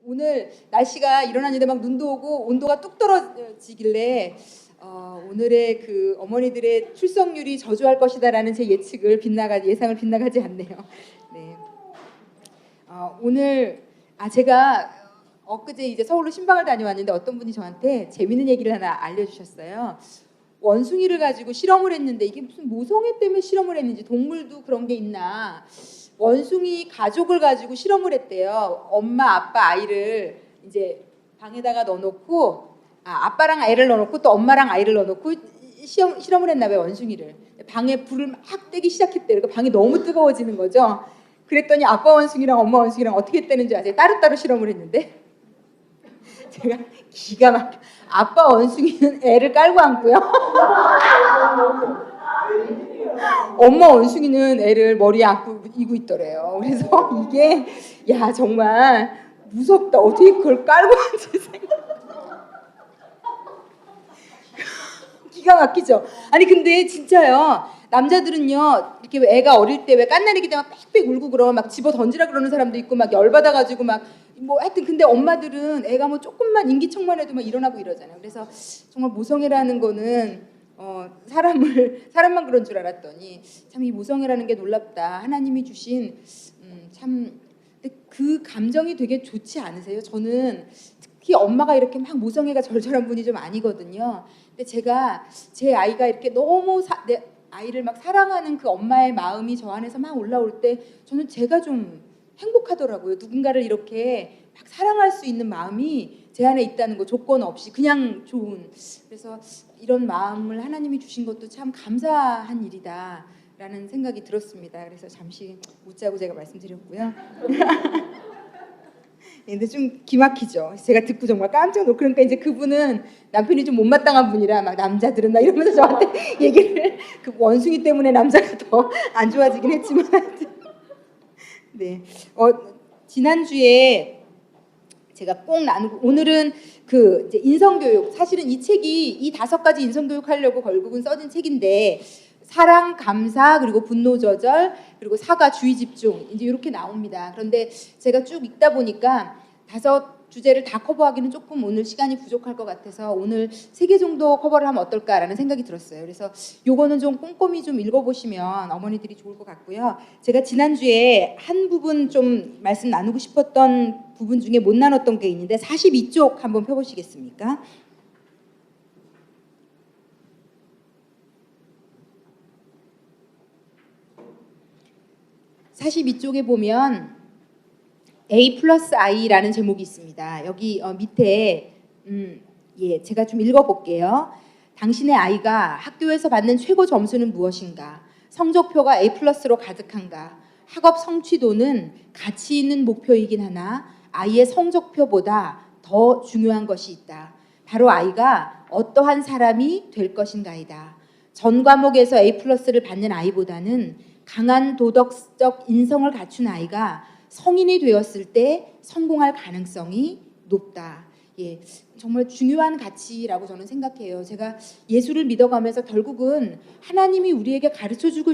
오늘 날씨가 일어났는데 막 눈도 오고 온도가 뚝 떨어지길래 오늘의 그 어머니들의 출석률이 저조할 것이다라는 제 예상을 빗나가지 않네요. 네. 오늘 제가 엊그제 이제 서울로 신방을 다녀왔는데 어떤 분이 저한테 재밌는 얘기를 하나 알려주셨어요. 원숭이를 가지고 실험을 했는데 이게 무슨 모성애 때문에 실험을 했는지 동물도 그런 게 있나. 원숭이 가족을 가지고 실험을 했대요. 엄마, 아빠, 아이를 이제 방에다가 넣어놓고 아빠랑 아이를 넣어놓고 또 엄마랑 아이를 넣어놓고 실험을 했나 봐요. 원숭이를. 방에 불을 막 떼기 시작했대요. 그러니까 방이 너무 뜨거워지는 거죠. 그랬더니 아빠 원숭이랑 엄마 원숭이랑 어떻게 했다는 줄 아세요? 따로따로 실험을 했는데 제가 기가 막혀. 아빠 원숭이는 애를 깔고 앉고요. 엄마 원숭이는 애를 머리에 안고 이고 있더래요. 그래서 이게 야 정말 무섭다. 어떻게 그걸 깔고 앉을 생각. 기가 막히죠. 아니 근데 진짜요. 남자들은요 이렇게 애가 어릴 때 왜 깐나리기 때문에 빽빽 울고 그러면 막 집어 던지라 그러는 사람도 있고 막 열받아가지고 막 뭐 하여튼 근데 엄마들은 애가 뭐 조금만 인기척만 해도 막 일어나고 이러잖아요. 그래서 정말 모성애라는 거는 사람만 그런 줄 알았더니 참 이 모성애라는 게 놀랍다. 하나님이 주신 참 근데 그 감정이 되게 좋지 않으세요? 저는 특히 엄마가 이렇게 막 모성애가 절절한 분이 좀 아니거든요. 근데 제가 제 아이가 이렇게 너무 내 아이를 막 사랑하는 그 엄마의 마음이 저 안에서 막 올라올 때 저는 제가 좀 행복하더라고요. 누군가를 이렇게 막 사랑할 수 있는 마음이 제 안에 있다는 거 조건 없이 그냥 좋은. 그래서 이런 마음을 하나님이 주신 것도 참 감사한 일이다라는 생각이 들었습니다. 그래서 잠시 웃자고 제가 말씀드렸고요. 근데 좀 기막히죠. 제가 듣고 정말 깜짝 놀고 그러니까 이제 그분은 남편이 좀 못마땅한 분이라 막 남자들은 나 이러면서 저한테 얘기를 그 원숭이 때문에 남자가 더 안 좋아지긴 했지만 네. 지난주에 제가 꼭 나누고 오늘은 그 이제 인성교육 사실은 이 책이 이 5가지 인성교육 하려고 결국은 써진 책인데 사랑, 감사, 그리고 분노 조절, 그리고 사과, 주의 집중 이제 이렇게 나옵니다. 그런데 제가 쭉 읽다 보니까 5 주제를 다 커버하기는 조금 오늘 시간이 부족할 것 같아서 오늘 3개 정도 커버를 하면 어떨까라는 생각이 들었어요. 그래서 요거는 좀 꼼꼼히 좀 읽어보시면 어머니들이 좋을 것 같고요. 제가 지난주에 한 부분 좀 말씀 나누고 싶었던 부분 중에 못 나눴던 게 있는데 42쪽 한번 펴보시겠습니까? (42쪽에) 보면 A 플러스 I라는 제목이 있습니다. 여기 밑에 제가 좀 읽어볼게요. 당신의 아이가 학교에서 받는 최고 점수는 무엇인가? 성적표가 A 플러스로 가득한가? 학업 성취도는 가치 있는 목표이긴 하나 아이의 성적표보다 더 중요한 것이 있다. 바로 아이가 어떠한 사람이 될 것인가이다. 전 과목에서 A 플러스를 받는 아이보다는 강한 도덕적 인성을 갖춘 아이가 성인이 되었을 때 성공할 가능성이 높다. 정말 중요한 가치라고 저는 생각해요. 제가 예수를 믿어가면서 결국은 하나님이 우리에게 가르쳐주고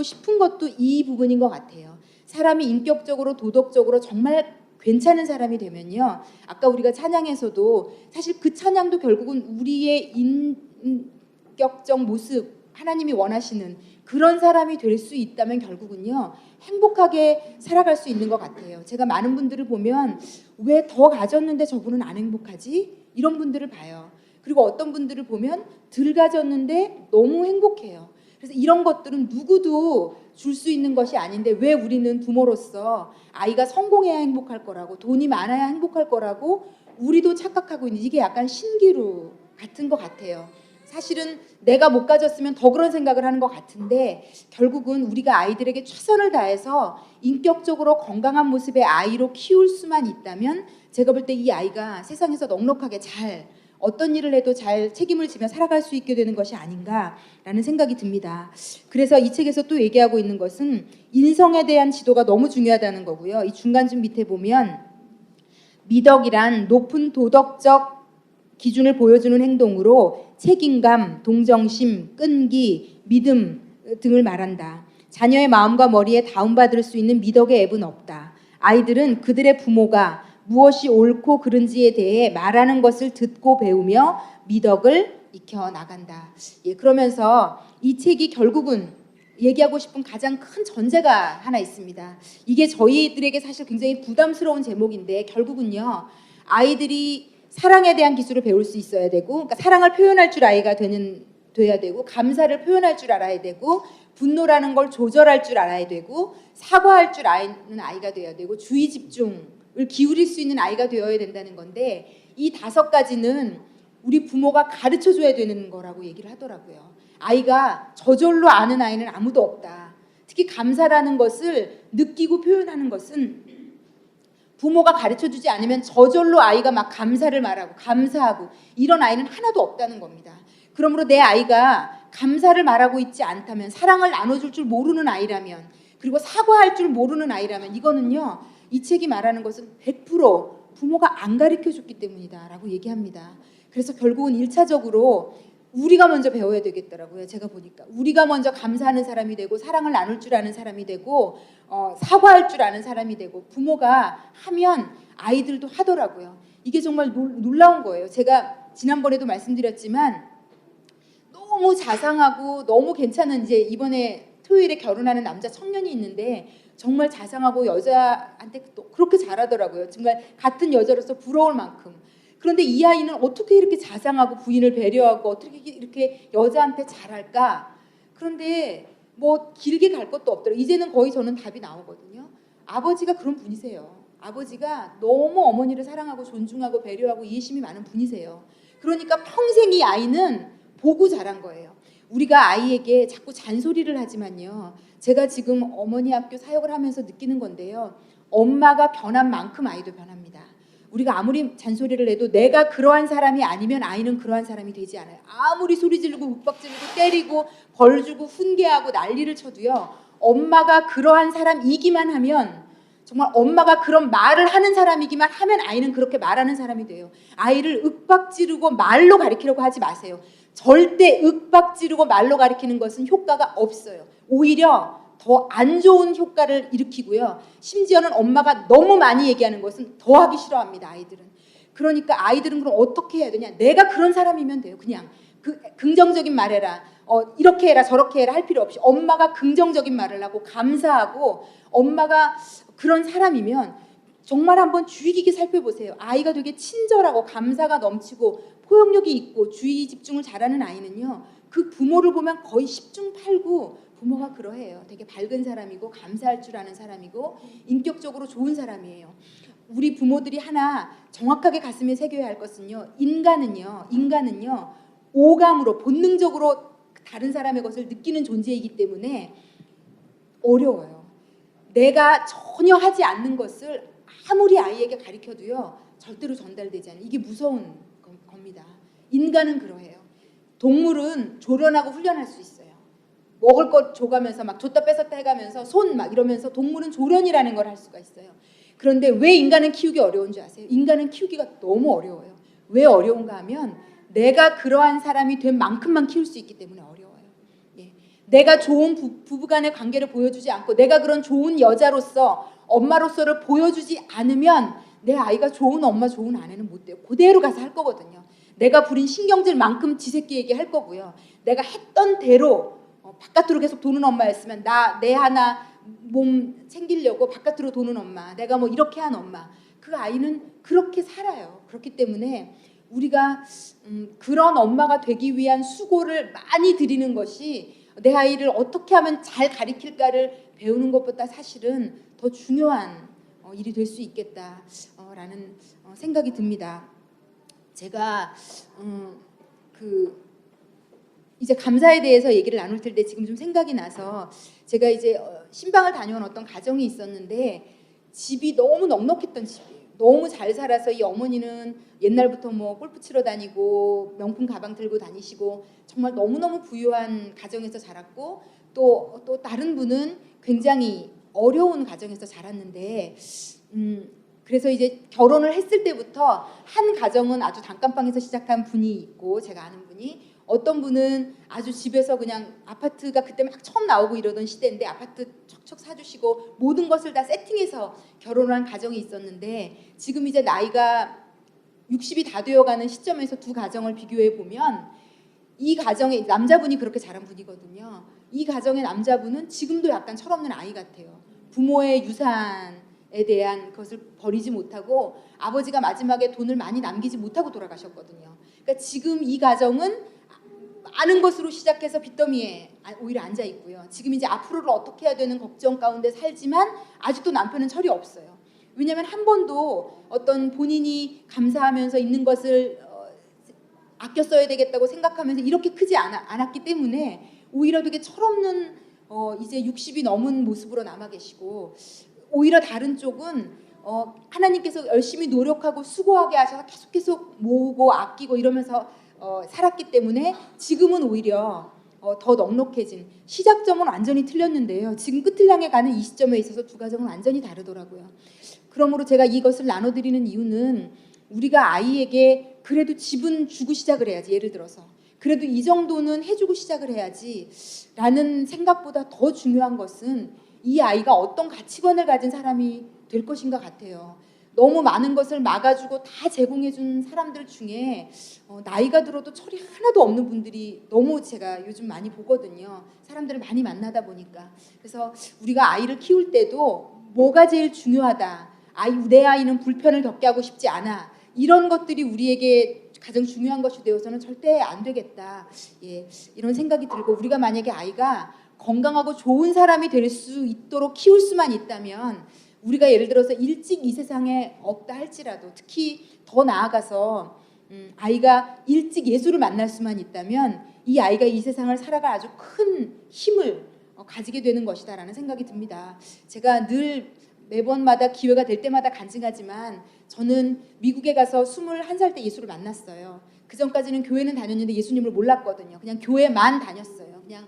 싶은 것도 이 부분인 것 같아요. 사람이 인격적으로 도덕적으로 정말 괜찮은 사람이 되면요. 아까 우리가 찬양에서도 사실 그 찬양도 결국은 우리의 인격적 모습 하나님이 원하시는 그런 사람이 될 수 있다면 결국은요 행복하게 살아갈 수 있는 것 같아요. 제가 많은 분들을 보면 왜 더 가졌는데 저분은 안 행복하지? 이런 분들을 봐요. 그리고 어떤 분들을 보면 덜 가졌는데 너무 행복해요. 그래서 이런 것들은 누구도 줄 수 있는 것이 아닌데 왜 우리는 부모로서 아이가 성공해야 행복할 거라고 돈이 많아야 행복할 거라고 우리도 착각하고 있는 이게 약간 신기루 같은 것 같아요. 사실은 내가 못 가졌으면 더 그런 생각을 하는 것 같은데 결국은 우리가 아이들에게 최선을 다해서 인격적으로 건강한 모습의 아이로 키울 수만 있다면 제가 볼 때 이 아이가 세상에서 넉넉하게 잘 어떤 일을 해도 잘 책임을 지며 살아갈 수 있게 되는 것이 아닌가라는 생각이 듭니다. 그래서 이 책에서 또 얘기하고 있는 것은 인성에 대한 지도가 너무 중요하다는 거고요. 이 중간쯤 밑에 보면 미덕이란 높은 도덕적 기준을 보여주는 행동으로 책임감, 동정심, 끈기, 믿음 등을 말한다. 자녀의 마음과 머리에 다운받을 수 있는 미덕의 앱은 없다. 아이들은 그들의 부모가 무엇이 옳고 그른지에 대해 말하는 것을 듣고 배우며 미덕을 익혀 나간다. 예, 그러면서 이 책이 결국은 얘기하고 싶은 가장 큰 전제가 하나 있습니다. 이게 저희들에게 사실 굉장히 부담스러운 제목인데 결국은요, 아이들이 사랑에 대한 기술을 배울 수 있어야 되고, 그러니까 사랑을 표현할 줄 돼야 되고, 감사를 표현할 줄 알아야 되고, 분노라는 걸 조절할 줄 알아야 되고, 사과할 줄 아는 아이가 돼야 되고, 주의 집중을 기울일 수 있는 아이가 되어야 된다는 건데, 이 5가지는 우리 부모가 가르쳐줘야 되는 거라고 얘기를 하더라고요. 아이가 저절로 아는 아이는 아무도 없다. 특히 감사라는 것을 느끼고 표현하는 것은 부모가 가르쳐주지 않으면 저절로 아이가 막 감사를 말하고 감사하고 이런 아이는 하나도 없다는 겁니다. 그러므로 내 아이가 감사를 말하고 있지 않다면, 사랑을 나눠줄 줄 모르는 아이라면, 그리고 사과할 줄 모르는 아이라면, 이거는요, 이 책이 말하는 것은 100% 부모가 안 가르쳐줬기 때문이다 라고 얘기합니다. 그래서 결국은 1차적으로 우리가 먼저 배워야 되겠더라고요. 제가 보니까 우리가 먼저 감사하는 사람이 되고, 사랑을 나눌 줄 아는 사람이 되고, 사과할 줄 아는 사람이 되고, 부모가 하면 아이들도 하더라고요. 이게 정말 놀라운 거예요. 제가 지난번에도 말씀드렸지만 너무 자상하고 너무 괜찮은, 이제 이번에 토요일에 결혼하는 남자 청년이 있는데 정말 자상하고 여자한테 또 그렇게 잘하더라고요. 정말 같은 여자로서 부러울 만큼. 그런데 이 아이는 어떻게 이렇게 자상하고 부인을 배려하고 어떻게 이렇게 여자한테 잘할까? 그런데 뭐 길게 갈 것도 없더라고요. 이제는 거의 저는 답이 나오거든요. 아버지가 그런 분이세요. 아버지가 너무 어머니를 사랑하고 존중하고 배려하고 이해심이 많은 분이세요. 그러니까 평생 이 아이는 보고 자란 거예요. 우리가 아이에게 자꾸 잔소리를 하지만요, 제가 지금 어머니 학교 사역을 하면서 느끼는 건데요, 엄마가 변한 만큼 아이도 변합니다. 우리가 아무리 잔소리를 해도 내가 그러한 사람이 아니면 아이는 그러한 사람이 되지 않아요. 아무리 소리 지르고 윽박 지르고 때리고 벌 주고 훈계하고 난리를 쳐도요, 엄마가 그러한 사람이기만 하면, 정말 엄마가 그런 말을 하는 사람이기만 하면 아이는 그렇게 말하는 사람이 돼요. 아이를 윽박 지르고 말로 가리키려고 하지 마세요. 절대 윽박 지르고 말로 가리키는 것은 효과가 없어요. 오히려 더 안 좋은 효과를 일으키고요. 심지어는 엄마가 너무 많이 얘기하는 것은 더 하기 싫어합니다, 아이들은. 그러니까 아이들은 그럼 어떻게 해야 되냐? 내가 그런 사람이면 돼요. 그냥 긍정적인 말 해라. 이렇게 해라 저렇게 해라 할 필요 없이 엄마가 긍정적인 말을 하고 감사하고, 엄마가 그런 사람이면 정말 한번 주의 깊게 살펴보세요. 아이가 되게 친절하고 감사가 넘치고 포용력이 있고 주의 집중을 잘하는 아이는요, 그 부모를 보면 거의 10중 8구 부모가 그러해요. 되게 밝은 사람이고 감사할 줄 아는 사람이고 인격적으로 좋은 사람이에요. 우리 부모들이 하나 정확하게 가슴에 새겨야 할 것은요, 인간은요 오감으로 본능적으로 다른 사람의 것을 느끼는 존재이기 때문에 어려워요. 내가 전혀 하지 않는 것을 아무리 아이에게 가르쳐도요, 절대로 전달되지 않아요. 이게 무서운 겁니다. 인간은 그러해요. 동물은 조련하고 훈련할 수 있어요. 먹을 것 줘가면서 막 줬다 뺏었다 해가면서 손 막 이러면서 동물은 조련이라는 걸 할 수가 있어요. 그런데 왜 인간은 키우기 어려운 줄 아세요? 인간은 키우기가 너무 어려워요. 왜 어려운가 하면 내가 그러한 사람이 된 만큼만 키울 수 있기 때문에 어려워요. 예. 내가 좋은 부부간의 관계를 보여주지 않고 내가 그런 좋은 여자로서 엄마로서를 보여주지 않으면 내 아이가 좋은 엄마 좋은 아내는 못 돼요. 그대로 가서 할 거거든요. 내가 부린 신경질만큼 지 새끼에게 할 거고요. 내가 했던 대로 바깥으로 계속 도는 엄마였으면 내 하나 몸 챙기려고 바깥으로 도는 엄마, 내가 뭐 이렇게 한 엄마, 그 아이는 그렇게 살아요. 그렇기 때문에 우리가 그런 엄마가 되기 위한 수고를 많이 들이는 것이 내 아이를 어떻게 하면 잘 가리킬까를 배우는 것보다 사실은 더 중요한 일이 될 수 있겠다라는 생각이 듭니다. 제가 이제 감사에 대해서 얘기를 나눌 텐데 지금 좀 생각이 나서, 제가 이제 신방을 다녀온 어떤 가정이 있었는데 집이 너무 넉넉했던 집이에요. 너무 잘 살아서 이 어머니는 옛날부터 뭐 골프 치러 다니고 명품 가방 들고 다니시고 정말 너무너무 부유한 가정에서 자랐고, 또 다른 분은 굉장히 어려운 가정에서 자랐는데, 그래서 이제 결혼을 했을 때부터 한 가정은 아주 단칸방에서 시작한 분이 있고, 제가 아는 분이 어떤 분은 아주 집에서 그냥 아파트가 그때 막 처음 나오고 이러던 시대인데 아파트 척척 사주시고 모든 것을 다 세팅해서 결혼한 가정이 있었는데 지금 이제 나이가 60이 다 되어가는 시점에서 두 가정을 비교해 보면 이 가정의 남자분이 그렇게 자란 분이거든요. 이 가정의 남자분은 지금도 약간 철없는 아이 같아요. 부모의 유산에 대한 것을 버리지 못하고 아버지가 마지막에 돈을 많이 남기지 못하고 돌아가셨거든요. 그러니까 지금 이 가정은 많은 것으로 시작해서 빚더미에 오히려 앉아 있고요. 지금 이제 앞으로를 어떻게 해야 되는 걱정 가운데 살지만 아직도 남편은 철이 없어요. 왜냐하면 한 번도 어떤 본인이 감사하면서 있는 것을 아껴 써야 되겠다고 생각하면서 이렇게 크지 않았기 때문에 오히려 되게 철없는 이제 60이 넘은 모습으로 남아 계시고 오히려 다른 쪽은 하나님께서 열심히 노력하고 수고하게 하셔서 계속 모으고 아끼고 이러면서 살았기 때문에 지금은 오히려 더 넉넉해진 시작점은 완전히 틀렸는데요. 지금 끝을 향해 가는 이 시점에 있어서 두 가정은 완전히 다르더라고요. 그러므로 제가 이것을 나눠드리는 이유는 우리가 아이에게 그래도 집은 주고 시작을 해야지. 예를 들어서 그래도 이 정도는 해주고 시작을 해야지 라는 생각보다 더 중요한 것은 이 아이가 어떤 가치관을 가진 사람이 될 것인가 같아요. 너무 많은 것을 막아주고 다 제공해준 사람들 중에 나이가 들어도 철이 하나도 없는 분들이 너무 제가 요즘 많이 보거든요. 사람들을 많이 만나다 보니까. 그래서 우리가 아이를 키울 때도 뭐가 제일 중요하다. 내 아이는 불편을 겪게 하고 싶지 않아. 이런 것들이 우리에게 가장 중요한 것이 되어서는 절대 안 되겠다. 예, 이런 생각이 들고 우리가 만약에 아이가 건강하고 좋은 사람이 될 수 있도록 키울 수만 있다면 우리가 예를 들어서 일찍 이 세상에 없다 할지라도 특히 더 나아가서 아이가 일찍 예수를 만날 수만 있다면 이 아이가 이 세상을 살아갈 아주 큰 힘을 가지게 되는 것이다라는 생각이 듭니다. 제가 늘 매번마다 기회가 될 때마다 간증하지만 저는 미국에 가서 21살 때 예수를 만났어요. 그 전까지는 교회는 다녔는데 예수님을 몰랐거든요. 그냥 교회만 다녔어요. 그냥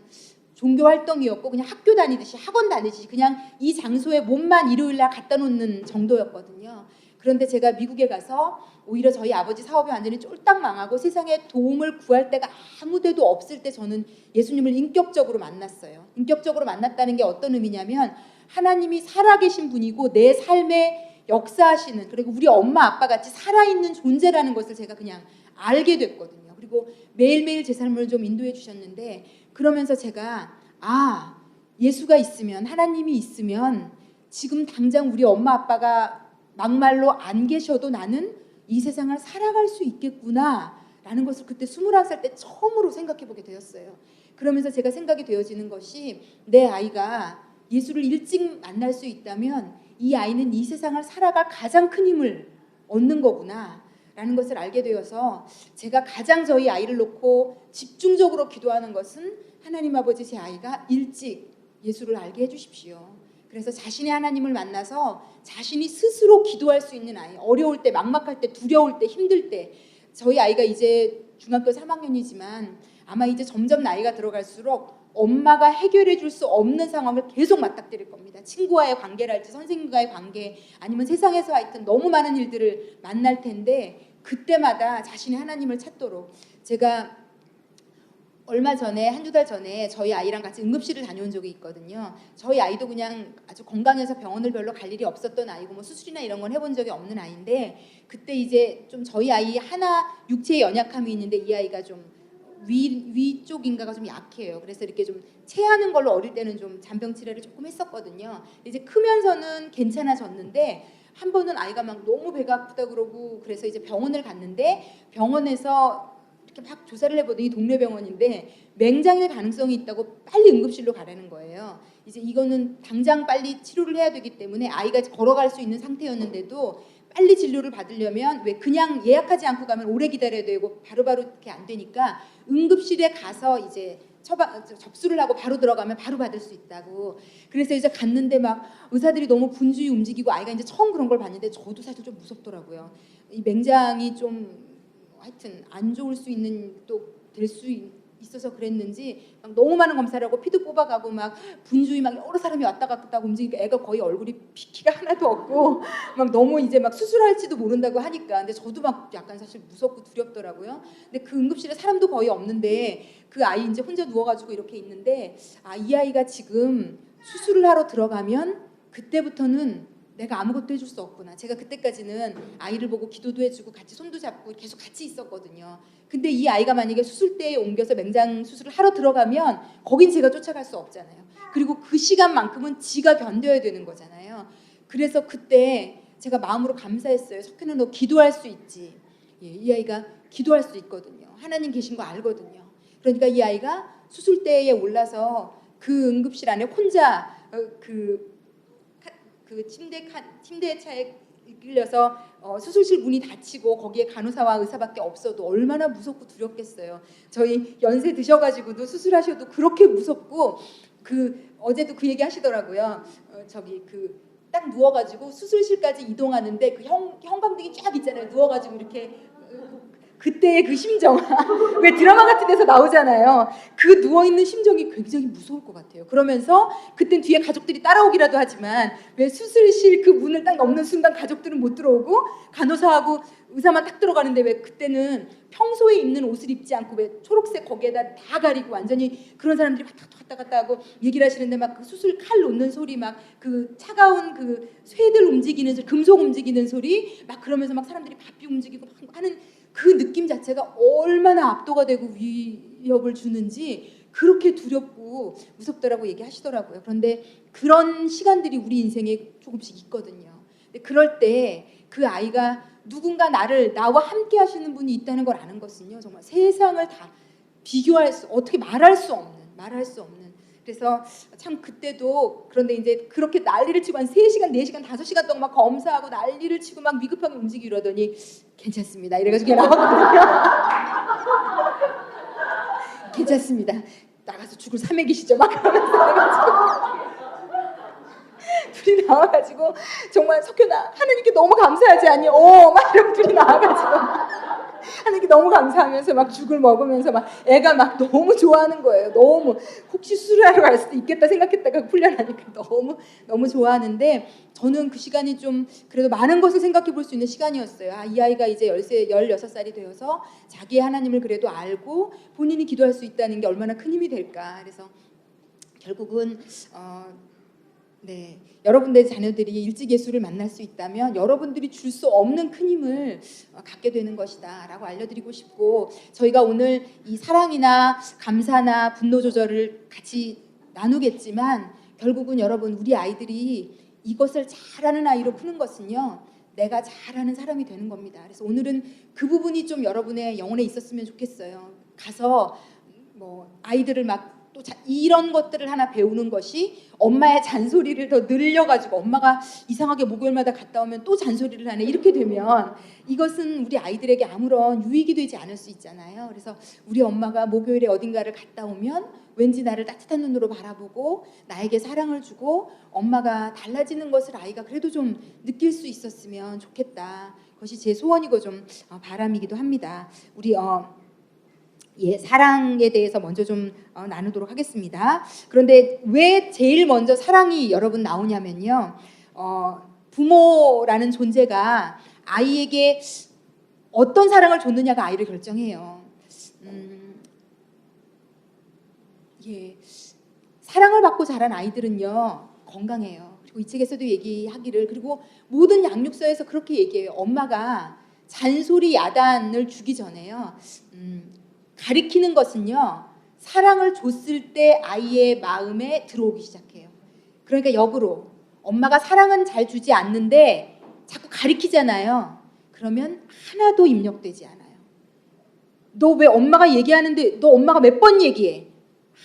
종교 활동이었고 그냥 학교 다니듯이 학원 다니듯이 그냥 이 장소에 몸만 일요일날 갖다 놓는 정도였거든요. 그런데 제가 미국에 가서 오히려 저희 아버지 사업이 완전히 쫄딱 망하고 세상에 도움을 구할 데가 아무 데도 없을 때 저는 예수님을 인격적으로 만났어요. 인격적으로 만났다는 게 어떤 의미냐면 하나님이 살아계신 분이고 내 삶에 역사하시는 그리고 우리 엄마 아빠 같이 살아있는 존재라는 것을 제가 그냥 알게 됐거든요. 그리고 매일매일 제 삶을 좀 인도해 주셨는데 그러면서 제가 예수가 있으면 하나님이 있으면 지금 당장 우리 엄마 아빠가 막말로 안 계셔도 나는 이 세상을 살아갈 수 있겠구나 라는 것을 그때 21살 때 처음으로 생각해 보게 되었어요. 그러면서 제가 생각이 되어지는 것이 내 아이가 예수를 일찍 만날 수 있다면 이 아이는 이 세상을 살아갈 가장 큰 힘을 얻는 거구나 라는 것을 알게 되어서 제가 가장 저희 아이를 놓고 집중적으로 기도하는 것은 하나님 아버지 제 아이가 일찍 예수를 알게 해주십시오. 그래서 자신의 하나님을 만나서 자신이 스스로 기도할 수 있는 아이, 어려울 때, 막막할 때, 두려울 때, 힘들 때 저희 아이가 이제 중학교 3학년이지만 아마 이제 점점 나이가 들어갈수록 엄마가 해결해 줄 수 없는 상황을 계속 맞닥뜨릴 겁니다. 친구와의 관계랄지 선생님과의 관계 아니면 세상에서 하여튼 너무 많은 일들을 만날 텐데 그때마다 자신의 하나님을 찾도록 제가 얼마 전에 한두 달 전에 저희 아이랑 같이 응급실을 다녀온 적이 있거든요. 저희 아이도 그냥 아주 건강해서 병원을 별로 갈 일이 없었던 아이고 뭐 수술이나 이런 건 해본 적이 없는 아이인데 그때 이제 좀 저희 아이 하나 육체에 연약함이 있는데 이 아이가 좀 위쪽인가가 좀 약해요. 그래서 이렇게 좀 체하는 걸로 어릴 때는 좀 잔병 치레를 조금 했었거든요. 이제 크면서는 괜찮아졌는데 한 번은 아이가 막 너무 배가 아프다 그러고 그래서 이제 병원을 갔는데 병원에서 이렇게 막 조사를 해보더니 동네 병원인데 맹장일 가능성이 있다고 빨리 응급실로 가라는 거예요. 이제 이거는 당장 빨리 치료를 해야 되기 때문에 아이가 걸어갈 수 있는 상태였는데도 빨리 진료를 받으려면 왜 그냥 예약하지 않고 가면 오래 기다려야 되고 바로바로 이렇게 안 되니까 응급실에 가서 이제 접수를 하고 바로 들어가면 바로 받을 수 있다고. 그래서 이제 갔는데 막 의사들이 너무 분주히 움직이고 아이가 이제 처음 그런 걸 봤는데 저도 사실 좀 무섭더라고요. 이 맹장이 좀 하여튼 안 좋을 수 있는 또 될 수 있어서 그랬는지 막 너무 많은 검사를 하고 피도 뽑아가고 막 분주히 막 여러 사람이 왔다 갔다 움직이니까 애가 거의 얼굴이 피키가 하나도 없고 막 너무 이제 막 수술할지도 모른다고 하니까 근데 저도 막 약간 사실 무섭고 두렵더라고요. 근데 그 응급실에 사람도 거의 없는데 그 아이 이제 혼자 누워가지고 이렇게 있는데 이 아이가 지금 수술을 하러 들어가면 그때부터는 내가 아무것도 해줄 수 없구나. 제가 그때까지는 아이를 보고 기도도 해주고 같이 손도 잡고 계속 같이 있었거든요. 근데 이 아이가 만약에 수술대에 옮겨서 맹장 수술을 하러 들어가면 거긴 제가 쫓아갈 수 없잖아요. 그리고 그 시간만큼은 지가 견뎌야 되는 거잖아요. 그래서 그때 제가 마음으로 감사했어요. 석현아 너 기도할 수 있지. 예, 이 아이가 기도할 수 있거든요. 하나님 계신 거 알거든요. 그러니까 이 아이가 수술대에 올라서 그 응급실 안에 혼자 그 침대 차에 이끌려서 수술실 문이 닫히고 거기에 간호사와 의사밖에 없어도 얼마나 무섭고 두렵겠어요. 저희 연세 드셔가지고도 수술하셔도 그렇게 무섭고 어제도 그 얘기 하시더라고요. 딱 누워가지고 수술실까지 이동하는데 그 형광등이 쫙 있잖아요. 누워가지고 이렇게 그때의 그 심정 왜 드라마 같은 데서 나오잖아요. 그 누워있는 심정이 굉장히 무서울 것 같아요. 그러면서 그땐 뒤에 가족들이 따라오기라도 하지만 왜 수술실 그 문을 딱 넘는 순간 가족들은 못 들어오고 간호사하고 의사만 딱 들어가는데 왜 그때는 평소에 입는 옷을 입지 않고 왜 초록색 거기에다 다 가리고 완전히 그런 사람들이 왔다 갔다 하고 얘기를 하시는데 막 그 수술 칼 놓는 소리 막 그 차가운 그 쇠들 움직이는 소리 금속 움직이는 소리 막 그러면서 막 사람들이 바삐 움직이고 막 하는 그 느낌 자체가 얼마나 압도가 되고 위협을 주는지 그렇게 두렵고 무섭더라고 얘기하시더라고요. 그런데 그런 시간들이 우리 인생에 조금씩 있거든요. 근데 그럴 때 그 아이가 누군가 나와 함께 하시는 분이 있다는 걸 아는 것은요. 정말 세상을 다 어떻게 말할 수 없는 그래서 참 그때도 그런데 이제 그렇게 난리를 치고 한 3시간, 4시간, 5시간 동안 막 검사하고 난리를 치고 막 위급하게 움직이고 이러더니 괜찮습니다. 이래가지고 나왔거든요. 괜찮습니다. 나가서 죽을 사맥이시죠? 막 그러면서 둘이 나와가지고 정말 석현아 하나님께 너무 감사하지 않니? 막 이러고 둘이 나와가지고 하나님께 너무 감사하면서 막 죽을 먹으면서 막 애가 막 너무 좋아하는 거예요. 너무 혹시 수술하러 갈 수도 있겠다 생각했다가 풀려나니까 너무 좋아하는데 저는 그 시간이 좀 그래도 많은 것을 생각해 볼 수 있는 시간이었어요. 이 아이가 이제 16살이 되어서 자기의 하나님을 그래도 알고 본인이 기도할 수 있다는 게 얼마나 큰 힘이 될까. 그래서 결국은 네, 여러분들의 자녀들이 일찍 예수를 만날 수 있다면 여러분들이 줄 수 없는 큰 힘을 갖게 되는 것이다 라고 알려드리고 싶고 저희가 오늘 이 사랑이나 감사나 분노 조절을 같이 나누겠지만 결국은 여러분 우리 아이들이 이것을 잘하는 아이로 크는 것은요 내가 잘하는 사람이 되는 겁니다. 그래서 오늘은 그 부분이 좀 여러분의 영혼에 있었으면 좋겠어요. 가서 아이들을 막 또 이런 것들을 하나 배우는 것이 엄마의 잔소리를 더 늘려가지고 엄마가 이상하게 목요일마다 갔다 오면 또 잔소리를 하네 이렇게 되면 이것은 우리 아이들에게 아무런 유익이 되지 않을 수 있잖아요. 그래서 우리 엄마가 목요일에 어딘가를 갔다 오면 왠지 나를 따뜻한 눈으로 바라보고 나에게 사랑을 주고 엄마가 달라지는 것을 아이가 그래도 좀 느낄 수 있었으면 좋겠다. 그것이 제 소원이고 좀 바람이기도 합니다. 우리 사랑에 대해서 먼저 좀 나누도록 하겠습니다. 그런데 왜 제일 먼저 사랑이 여러분 나오냐면요. 부모라는 존재가 아이에게 어떤 사랑을 줬느냐가 아이를 결정해요. 사랑을 받고 자란 아이들은요. 건강해요. 그리고 이 책에서도 얘기하기를 그리고 모든 양육서에서 그렇게 얘기해요. 엄마가 잔소리 야단을 주기 전에요. 가리키는 것은요. 사랑을 줬을 때 아이의 마음에 들어오기 시작해요. 그러니까 역으로 엄마가 사랑은 잘 주지 않는데 자꾸 가리키잖아요. 그러면 하나도 입력되지 않아요. 너 왜 엄마가 얘기하는데 너 엄마가 몇 번 얘기해?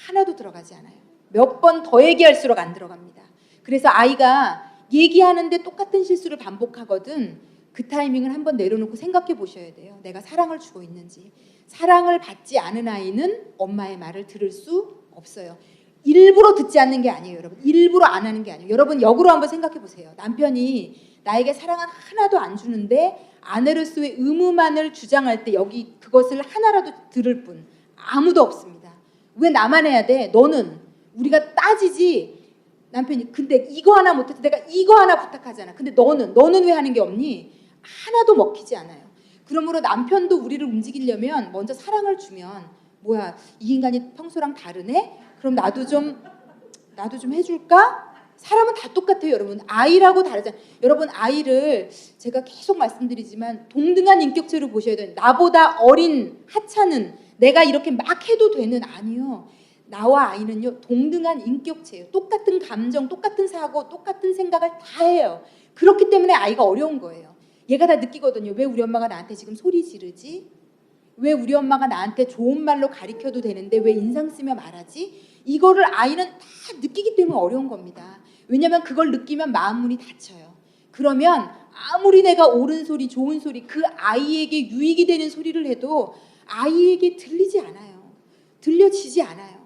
하나도 들어가지 않아요. 몇 번 더 얘기할수록 안 들어갑니다. 그래서 아이가 얘기하는데 똑같은 실수를 반복하거든 그 타이밍을 한번 내려놓고 생각해 보셔야 돼요. 내가 사랑을 주고 있는지. 사랑을 받지 않은 아이는 엄마의 말을 들을 수 없어요. 일부러 듣지 않는 게 아니에요, 여러분. 일부러 안 하는 게 아니에요. 여러분 역으로 한번 생각해 보세요. 남편이 나에게 사랑은 하나도 안 주는데 아내로서의 의무만을 주장할 때 여기 그것을 하나라도 들을 뿐 아무도 없습니다. 왜 나만 해야 돼? 너는. 우리가 따지지. 남편이 근데 이거 하나 못해서 내가 이거 하나 부탁하잖아. 근데 너는 왜 하는 게 없니? 하나도 먹히지 않아요. 그러므로 남편도 우리를 움직이려면 먼저 사랑을 주면 뭐야 이 인간이 평소랑 다르네? 그럼 나도 좀 해줄까? 사람은 다 똑같아요, 여러분. 아이라고 다르잖아요. 여러분 아이를 제가 계속 말씀드리지만 동등한 인격체로 보셔야 돼요. 나보다 어린 하찮은 내가 이렇게 막 해도 되는 아니요. 나와 아이는요 동등한 인격체예요. 똑같은 감정, 똑같은 사고, 똑같은 생각을 다 해요. 그렇기 때문에 아이가 어려운 거예요. 얘가 다 느끼거든요. 왜 우리 엄마가 나한테 지금 소리 지르지? 왜 우리 엄마가 나한테 좋은 말로 가르쳐도 되는데 왜 인상 쓰며 말하지? 이거를 아이는 다 느끼기 때문에 어려운 겁니다. 왜냐하면 그걸 느끼면 마음 문이 닫혀요. 그러면 아무리 내가 옳은 소리, 좋은 소리, 그 아이에게 유익이 되는 소리를 해도 아이에게 들리지 않아요. 들려지지 않아요.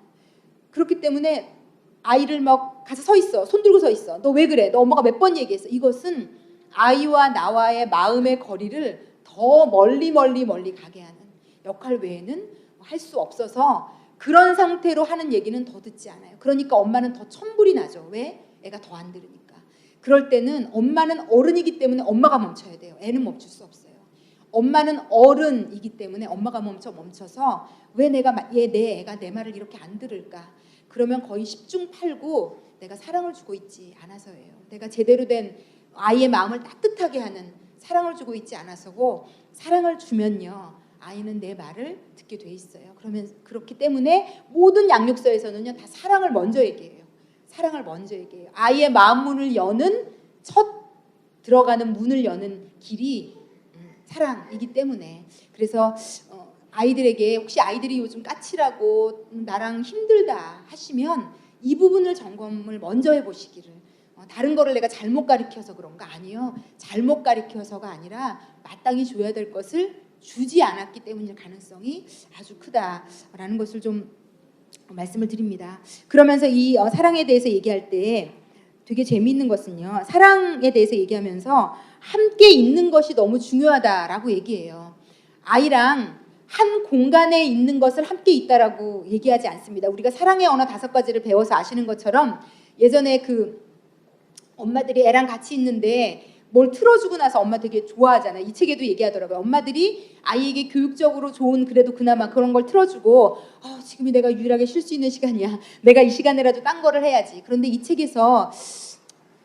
그렇기 때문에 아이를 막 가서 서 있어. 손 들고 서 있어. 너 왜 그래? 너 엄마가 몇 번 얘기했어. 이것은 아이와 나와의 마음의 거리를 더 멀리 가게 하는 역할 외에는 할 수 없어서 그런 상태로 하는 얘기는 더 듣지 않아요. 그러니까 엄마는 더 천불이 나죠. 왜? 애가 더 안 들으니까. 그럴 때는 엄마는 어른이기 때문에 엄마가 멈춰야 돼요. 애는 멈출 수 없어요. 엄마는 어른이기 때문에 엄마가 멈춰서 왜 내 애가 내 말을 이렇게 안 들을까? 그러면 거의 10중 8구 내가 사랑을 주고 있지 않아서예요. 내가 제대로 된 아이의 마음을 따뜻하게 하는 사랑을 주고 있지 않아서고 사랑을 주면요. 아이는 내 말을 듣게 돼 있어요. 그러면 그렇기 때문에 모든 양육서에서는요. 다 사랑을 먼저 얘기해요. 사랑을 먼저 얘기해요. 아이의 마음 문을 여는 첫 들어가는 문을 여는 길이 사랑이기 때문에 그래서 아이들에게 혹시 아이들이 요즘 까칠하고 나랑 힘들다 하시면 이 부분을 점검을 먼저 해보시기를 다른 거를 내가 잘못 가르쳐서 그런가? 아니요. 잘못 가르쳐서가 아니라 마땅히 줘야 될 것을 주지 않았기 때문일 가능성이 아주 크다라는 것을 좀 말씀을 드립니다. 그러면서 이 사랑에 대해서 얘기할 때 되게 재미있는 것은요. 사랑에 대해서 얘기하면서 함께 있는 것이 너무 중요하다라고 얘기해요. 아이랑 한 공간에 있는 것을 함께 있다라고 얘기하지 않습니다. 우리가 사랑의 언어 5가지를 배워서 아시는 것처럼 예전에 그 엄마들이 애랑 같이 있는데 뭘 틀어주고 나서 엄마 되게 좋아하잖아요. 이 책에도 얘기하더라고요. 엄마들이 아이에게 교육적으로 좋은 그래도 그나마 그런 걸 틀어주고 지금이 내가 유일하게 쉴 수 있는 시간이야. 내가 이 시간에라도 딴 거를 해야지. 그런데 이 책에서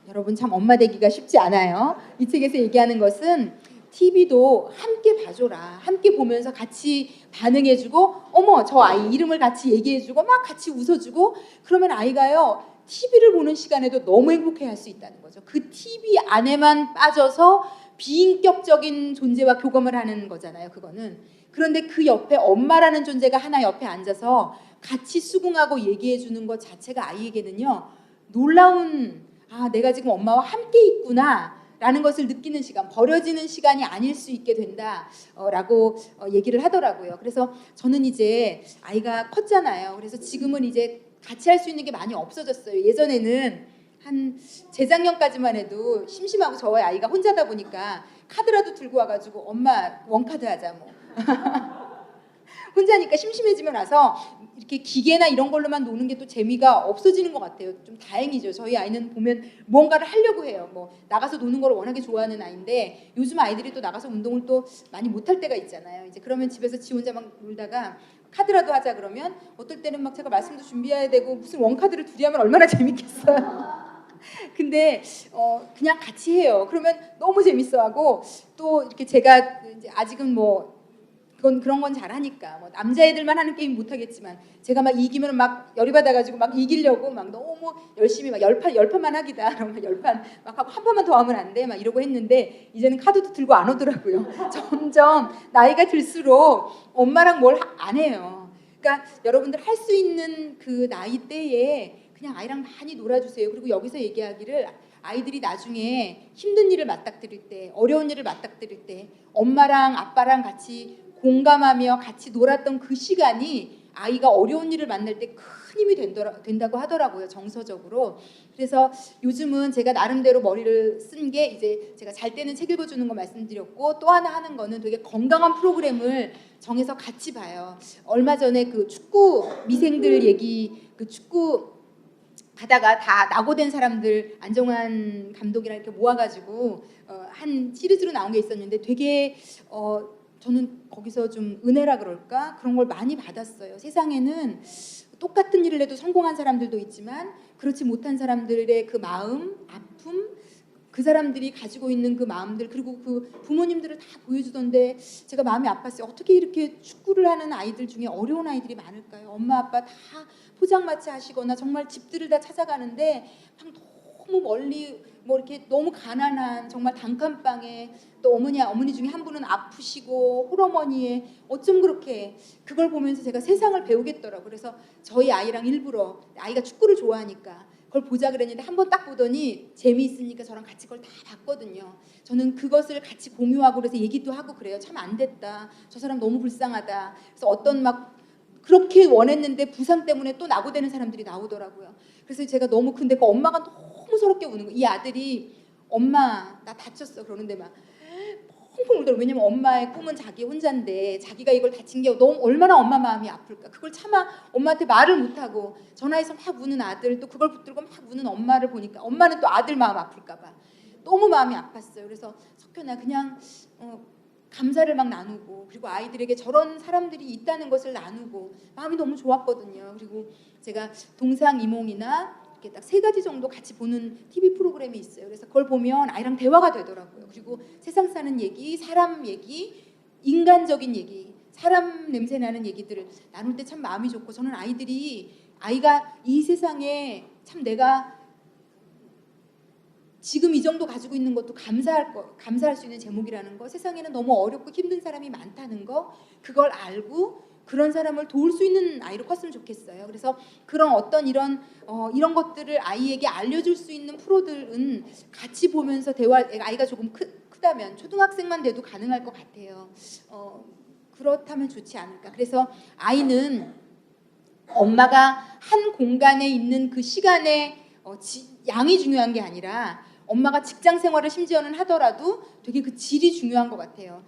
여러분 참 엄마 되기가 쉽지 않아요. 이 책에서 얘기하는 것은 TV도 함께 봐줘라. 함께 보면서 같이 반응해주고 어머 저 아이 이름을 같이 얘기해주고 막 같이 웃어주고 그러면 아이가요. TV를 보는 시간에도 너무 행복해할 수 있다는 거죠. 그 TV 안에만 빠져서 비인격적인 존재와 교감을 하는 거잖아요. 그거는. 그런데 그 옆에 엄마라는 존재가 하나 옆에 앉아서 같이 수긍하고 얘기해 주는 것 자체가 아이에게는요. 놀라운 내가 지금 엄마와 함께 있구나 라는 것을 느끼는 시간, 버려지는 시간이 아닐 수 있게 된다라고 얘기를 하더라고요. 그래서 저는 이제 아이가 컸잖아요. 그래서 지금은 이제 같이 할 수 있는 게 많이 없어졌어요. 예전에는 한 재작년까지만 해도 심심하고 저와 아이가 혼자다 보니까 카드라도 들고 와가지고 엄마 원카드 하자 뭐 혼자니까 심심해지면 와서 이렇게 기계나 이런 걸로만 노는 게 또 재미가 없어지는 것 같아요. 좀 다행이죠. 저희 아이는 보면 무언가를 하려고 해요. 뭐 나가서 노는 걸 워낙에 좋아하는 아이인데 요즘 아이들이 또 나가서 운동을 또 많이 못할 때가 있잖아요. 이제 그러면 집에서 지 혼자 막 놀다가 카드라도 하자 그러면 어떨 때는 막 제가 말씀도 준비해야 되고 무슨 원카드를 둘이 하면 얼마나 재밌겠어요. 근데 그냥 같이 해요. 그러면 너무 재밌어하고 또 이렇게 제가 이제 아직은 뭐 그런 건 잘하니까 뭐 남자애들만 하는 게임 못하겠지만 제가 막 이기면 막 열이 받아가지고 막 이기려고 막 너무 열심히 막 열 판만 하기다 그러면 10판 막 하고 한 판만 더 하면 안 돼 막 이러고 했는데 이제는 카드도 들고 안 오더라고요. 점점 나이가 들수록 엄마랑 뭘 안 해요. 그러니까 여러분들 할 수 있는 그 나이 때에 그냥 아이랑 많이 놀아주세요. 그리고 여기서 얘기하기를 아이들이 나중에 힘든 일을 맞닥뜨릴 때 어려운 일을 맞닥뜨릴 때 엄마랑 아빠랑 같이 공감하며 같이 놀았던 그 시간이 아이가 어려운 일을 만날 때 큰 힘이 된다고 하더라고요, 정서적으로. 그래서 요즘은 제가 나름대로 머리를 쓴 게 이제 제가 잘 때는 책 읽어주는 거 말씀드렸고 또 하나 하는 거는 되게 건강한 프로그램을 정해서 같이 봐요. 얼마 전에 그 축구 미생들 얘기, 그 축구 가다가 다 낙오된 사람들 안정환 감독이랑 이렇게 모아가지고 한 시리즈로 나온 게 있었는데 되게 저는 거기서 좀 은혜라 그럴까? 그런 걸 많이 받았어요. 세상에는 똑같은 일을 해도 성공한 사람들도 있지만 그렇지 못한 사람들의 그 마음, 아픔, 그 사람들이 가지고 있는 그 마음들, 그리고 그 부모님들을 다 보여주던데 제가 마음이 아팠어요. 어떻게 이렇게 축구를 하는 아이들 중에 어려운 아이들이 많을까요? 엄마 아빠 다 포장마차 하시거나 정말 집들을 다 찾아가는데 막 너무 멀리 뭐 이렇게 너무 가난한 정말 단칸방에 또 어머니 중에 한 분은 아프시고 홀어머니에 어쩜 그렇게 그걸 보면서 제가 세상을 배우겠더라고요. 그래서 저희 아이랑 일부러 아이가 축구를 좋아하니까 그걸 보자 그랬는데 한번 딱 보더니 재미있으니까 저랑 같이 그걸 다 봤거든요. 저는 그것을 같이 공유하고 그래서 얘기도 하고 그래요. 참 안 됐다. 저 사람 너무 불쌍하다. 그래서 어떤 막 그렇게 원했는데 부상 때문에 또 낙오되는 사람들이 나오더라고요. 그래서 제가 너무 근데 그 엄마가 너무 서럽게 우는 거예요. 이 아들이 엄마 나 다쳤어 그러는데 막 펑펑 울더라고요. 왜냐면 엄마의 꿈은 자기 혼자인데 자기가 이걸 다친 게 너무 얼마나 엄마 마음이 아플까. 그걸 차마 엄마한테 말을 못하고 전화해서 막 우는 아들 또 그걸 붙들고 막 우는 엄마를 보니까 엄마는 또 아들 마음 아플까 봐 너무 마음이 아팠어요. 그래서 석현아 그냥 감사를 막 나누고 그리고 아이들에게 저런 사람들이 있다는 것을 나누고 마음이 너무 좋았거든요. 그리고 제가 동상이몽이나 이렇게 딱 3가지 정도 같이 보는 TV 프로그램이 있어요. 그래서 그걸 보면 아이랑 대화가 되더라고요. 그리고 세상 사는 얘기, 사람 얘기, 인간적인 얘기, 사람 냄새 나는 얘기들을 나눌 때 참 마음이 좋고 저는 아이가 이 세상에 참 내가 지금 이 정도 가지고 있는 것도 감사할 수 있는 제목이라는 거, 세상에는 너무 어렵고 힘든 사람이 많다는 거, 그걸 알고 그런 사람을 도울 수 있는 아이로 컸으면 좋겠어요. 그래서 그런 어떤 이런 것들을 아이에게 알려줄 수 있는 프로들은 같이 보면서 아이가 조금 크다면 초등학생만 돼도 가능할 것 같아요. 그렇다면 좋지 않을까. 그래서 아이는 엄마가 한 공간에 있는 그 시간의 양이 중요한 게 아니라 엄마가 직장 생활을 심지어는 하더라도 되게 그 질이 중요한 것 같아요.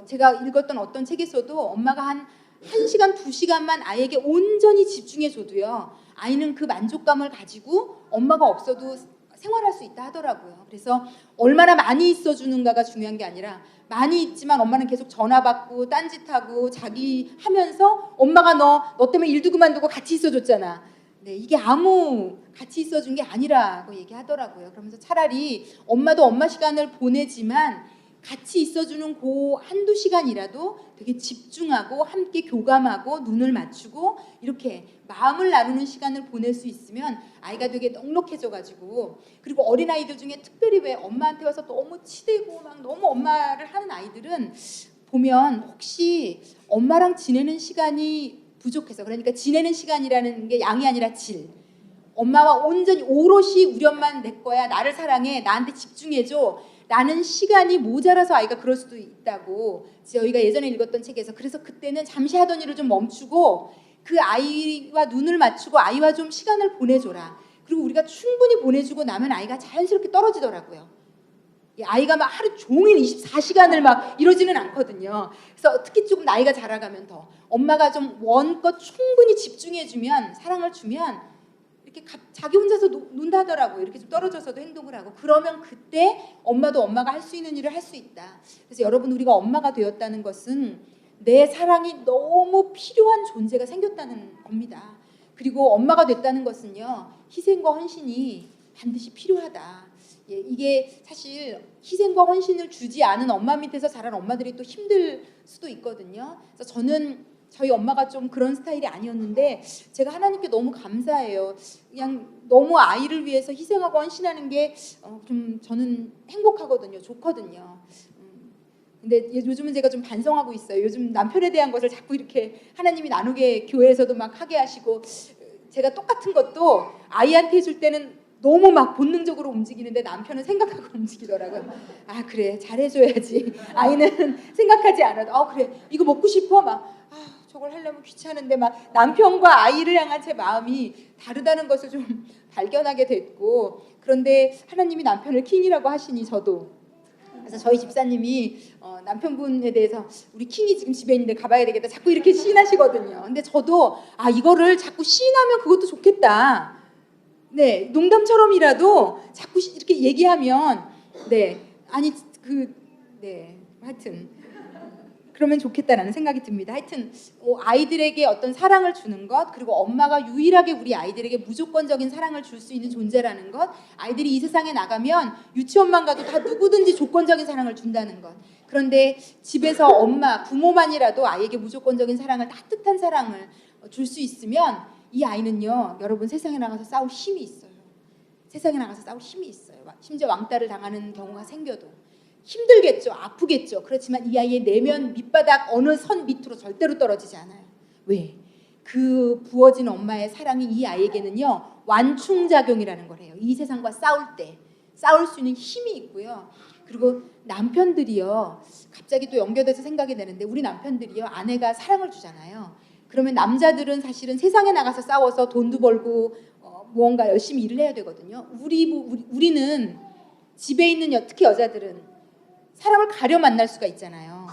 제가 읽었던 어떤 책에서도 엄마가 한 1시간, 2시간만 아이에게 온전히 집중해줘도요. 아이는 그 만족감을 가지고 엄마가 없어도 생활할 수 있다 하더라고요. 그래서 얼마나 많이 있어주는가가 중요한 게 아니라 많이 있지만 엄마는 계속 전화 받고 딴짓하고 자기 하면서 엄마가 너 때문에 일도 그만두고 같이 있어줬잖아. 네, 이게 아무 같이 있어준 게 아니라고 얘기하더라고요. 그러면서 차라리 엄마도 엄마 시간을 보내지만 같이 있어주는 그 한두 시간이라도 되게 집중하고 함께 교감하고 눈을 맞추고 이렇게 마음을 나누는 시간을 보낼 수 있으면 아이가 되게 넉넉해져가지고 그리고 어린아이들 중에 특별히 왜 엄마한테 와서 너무 치대고 막 너무 엄마를 하는 아이들은 보면 혹시 엄마랑 지내는 시간이 부족해서 그러니까 지내는 시간이라는 게 양이 아니라 질 엄마와 온전히 오롯이 우리 엄마는 내 거야 나를 사랑해 나한테 집중해줘 라는 시간이 모자라서 아이가 그럴 수도 있다고 저희가 예전에 읽었던 책에서 그래서 그때는 잠시 하던 일을 좀 멈추고 그 아이와 눈을 맞추고 아이와 좀 시간을 보내줘라. 그리고 우리가 충분히 보내주고 나면 아이가 자연스럽게 떨어지더라고요. 아이가 막 하루 종일 24시간을 막 이러지는 않거든요. 그래서 특히 조금 나이가 자라가면 더 엄마가 좀 원껏 충분히 집중해주면 사랑을 주면 이렇게 자기 혼자서 논다 하더라고요. 이렇게 좀 떨어져서도 행동을 하고 그러면 그때 엄마도 엄마가 할 수 있는 일을 할 수 있다. 그래서 여러분 우리가 엄마가 되었다는 것은 내 사랑이 너무 필요한 존재가 생겼다는 겁니다. 그리고 엄마가 됐다는 것은요. 희생과 헌신이 반드시 필요하다. 이게 사실 희생과 헌신을 주지 않은 엄마 밑에서 자란 엄마들이 또 힘들 수도 있거든요. 그래서 저희 엄마가 좀 그런 스타일이 아니었는데 제가 하나님께 너무 감사해요. 그냥 너무 아이를 위해서 희생하고 헌신하는 게 좀 저는 행복하거든요. 좋거든요. 근데 요즘은 제가 좀 반성하고 있어요. 요즘 남편에 대한 것을 자꾸 이렇게 하나님이 나누게 교회에서도 막 하게 하시고 제가 똑같은 것도 아이한테 해줄 때는 너무 막 본능적으로 움직이는데 남편은 생각하고 움직이더라고요. 아 그래 잘해줘야지. 아이는 생각하지 않아도 그래 이거 먹고 싶어 막 저걸 하려면 귀찮은데 막 남편과 아이를 향한 제 마음이 다르다는 것을 좀 발견하게 됐고, 그런데 하나님이 남편을 킹이라고 하시니 저도, 그래서 저희 집사님이 남편분에 대해서 우리 킹이 지금 집에 있는데 가봐야 되겠다 자꾸 이렇게 시인하시거든요. 근데 저도 이거를 자꾸 시인하면 그것도 좋겠다. 네, 농담처럼이라도 자꾸 이렇게 얘기하면 하여튼 그러면 좋겠다라는 생각이 듭니다. 하여튼 아이들에게 어떤 사랑을 주는 것, 그리고 엄마가 유일하게 우리 아이들에게 무조건적인 사랑을 줄 수 있는 존재라는 것, 아이들이 이 세상에 나가면 유치원만 가도 다 누구든지 조건적인 사랑을 준다는 것. 그런데 집에서 엄마, 부모만이라도 아이에게 무조건적인 사랑을, 따뜻한 사랑을 줄 수 있으면 이 아이는요, 여러분, 세상에 나가서 싸울 힘이 있어요. 세상에 나가서 싸울 힘이 있어요. 심지어 왕따를 당하는 경우가 생겨도 힘들겠죠. 아프겠죠. 그렇지만 이 아이의 내면 밑바닥 어느 선 밑으로 절대로 떨어지지 않아요. 왜? 그 부어진 엄마의 사랑이 이 아이에게는요, 완충작용이라는 걸 해요. 이 세상과 싸울 때 싸울 수 있는 힘이 있고요. 그리고 남편들이요, 갑자기 또 연결돼서 생각이 되는데, 우리 남편들이요, 아내가 사랑을 주잖아요. 그러면 남자들은 세상에 나가서 싸워서 돈도 벌고 무언가 열심히 일을 해야 되거든요. 우리는 집에 있는 특히 여자들은 사람을 가려 만날 수가 있잖아요.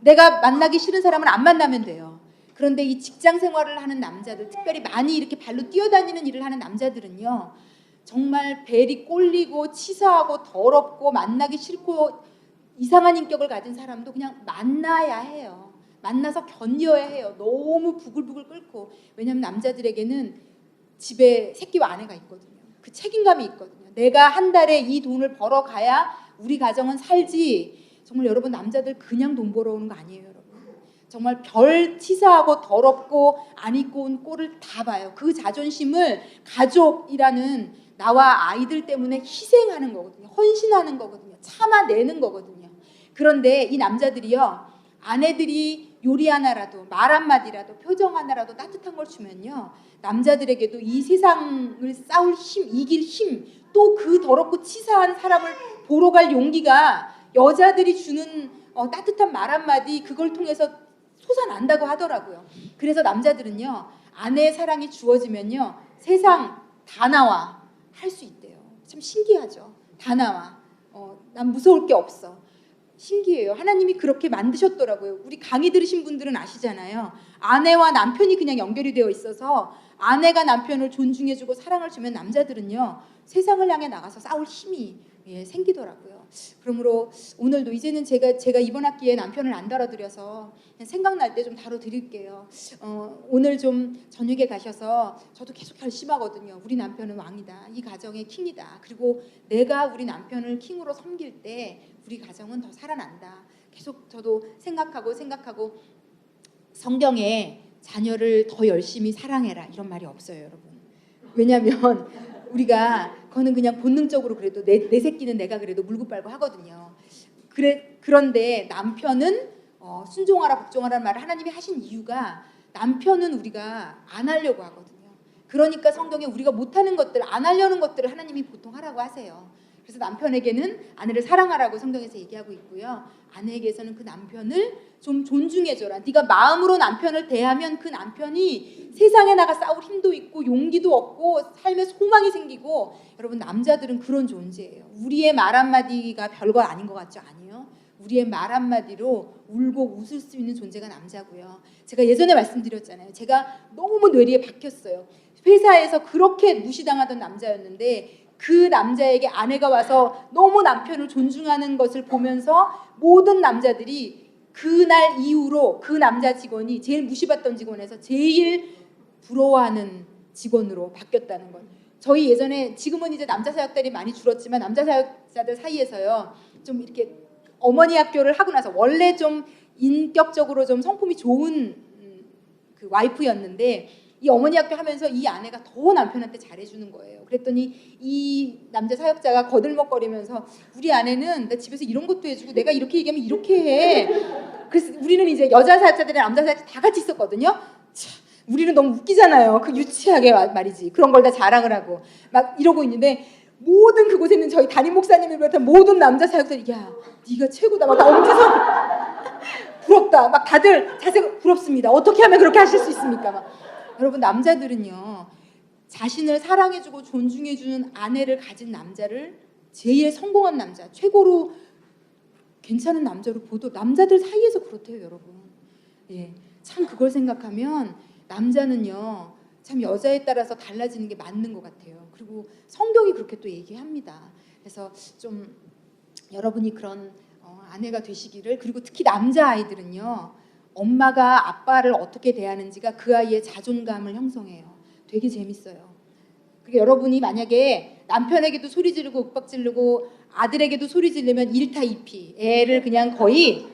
내가 만나기 싫은 사람은 안 만나면 돼요. 그런데 이 직장 생활을 하는 남자들, 특별히 많이 이렇게 발로 뛰어다니는 일을 하는 남자들은요, 정말 벨이 꼴리고 치사하고 더럽고 만나기 싫고 이상한 인격을 가진 사람도 그냥 만나야 해요. 만나서 견뎌야 해요. 너무 부글부글 끓고. 왜냐하면 남자들에게는 집에 새끼와 아내가 있거든요. 그 책임감이 있거든요. 내가 한 달에 이 돈을 벌어가야 우리 가정은 살지. 정말 여러분, 남자들 그냥 돈 벌어오는 거 아니에요, 여러분. 정말 별 치사하고 더럽고 안 입고 온 꼴을 다 봐요. 그 자존심을 가족이라는 나와 아이들 때문에 희생하는 거거든요. 헌신하는 거거든요. 참아내는 거거든요. 그런데 이 남자들이요, 아내들이 요리 하나라도, 말 한마디라도, 표정 하나라도 따뜻한 걸 주면요, 남자들에게도 이 세상을 싸울 힘, 이길 힘, 또 그 더럽고 치사한 사람을 보러 갈 용기가 여자들이 주는 따뜻한 말 한마디, 그걸 통해서 솟아난다고 하더라고요. 그래서 남자들은요, 아내의 사랑이 주어지면요, 세상 다 나와 할 수 있대요. 참 신기하죠. 다 나와. 난 무서울 게 없어. 신기해요. 하나님이 그렇게 만드셨더라고요. 우리 강의 들으신 분들은 아시잖아요. 아내와 남편이 그냥 연결이 되어 있어서 아내가 남편을 존중해주고 사랑을 주면 남자들은요, 세상을 향해 나가서 싸울 힘이 생기더라고요. 그러므로 오늘도 이제는 제가 이번 학기에 남편을 안 다뤄드려서 생각날 때 좀 다뤄드릴게요. 오늘 좀 저녁에 가셔서, 저도 계속 결심하거든요. 우리 남편은 왕이다. 이 가정의 킹이다. 그리고 내가 우리 남편을 킹으로 섬길 때 우리 가정은 더 살아난다. 계속 저도 생각하고 성경에 자녀를 더 열심히 사랑해라 이런 말이 없어요, 여러분. 왜냐하면 우리가 그거는 그냥 본능적으로 그래도 내 새끼는 내가 그래도 물고 빨고 하거든요. 그런데 남편은 순종하라 복종하라는 말을 하나님이 하신 이유가, 남편은 우리가 안 하려고 하거든요. 그러니까 성경에 우리가 못하는 것들, 안 하려는 것들을 하나님이 보통 하라고 하세요. 그래서 남편에게는 아내를 사랑하라고 성경에서 얘기하고 있고요. 아내에게서는 그 남편을 좀 존중해줘라. 네가 마음으로 남편을 대하면 그 남편이 세상에 나가 싸울 힘도 있고 용기도 얻고 삶에 소망이 생기고. 여러분, 남자들은 그런 존재예요. 우리의 말 한마디가 별거 아닌 것 같죠? 아니에요. 우리의 말 한마디로 울고 웃을 수 있는 존재가 남자고요. 제가 예전에 말씀드렸잖아요. 제가 너무 뇌리에 박혔어요. 회사에서 그렇게 무시당하던 남자였는데 그 남자에게 아내가 와서 너무 남편을 존중하는 것을 보면서 모든 남자들이 그날 이후로 그 남자 직원이 제일 무시받던 직원에서 제일 부러워하는 직원으로 바뀌었다는 건, 저희 예전에, 지금은 이제 남자 사역들이 많이 줄었지만 남자 사역자들 사이에서요, 좀 이렇게 어머니 학교를 하고 나서 원래 좀 인격적으로 좀 성품이 좋은 그 와이프였는데 이 어머니 학교 하면서 이 아내가 더 남편한테 잘해주는 거예요. 그랬더니 이 남자 사역자가 거들먹거리면서, 우리 아내는 나 집에서 이런 것도 해주고 내가 이렇게 얘기하면 이렇게 해. 그래서 우리는 이제 여자 사역자들이랑 남자 사역자 다 같이 있었거든요. 우리는 너무 웃기잖아요. 그 유치하게 말이지. 그런 걸 다 자랑을 하고 막 이러고 있는데, 모든 그곳에 있는 저희 담임 목사님을 비롯한 모든 남자 사역자들이 야 네가 최고다 막 엄지손 부럽다. 막 다들 자세가 부럽습니다. 어떻게 하면 그렇게 하실 수 있습니까? 막. 여러분 남자들은요. 자신을 사랑해주고 존중해주는 아내를 가진 남자를 제일 성공한 남자, 최고로 괜찮은 남자로 보도 남자들 사이에서 그렇대요, 여러분. 예, 참 그걸 생각하면 남자는요, 참 여자에 따라서 달라지는 게 맞는 것 같아요. 그리고 성경이 그렇게 또 얘기합니다. 그래서 좀 여러분이 그런 아내가 되시기를. 그리고 특히 남자 아이들은요, 엄마가 아빠를 어떻게 대하는지가 그 아이의 자존감을 형성해요. 되게 재밌어요. 그러니까 여러분이 만약에 남편에게도 소리 지르고 윽박 지르고 아들에게도 소리 지르면 1타 2피 애를 그냥 거의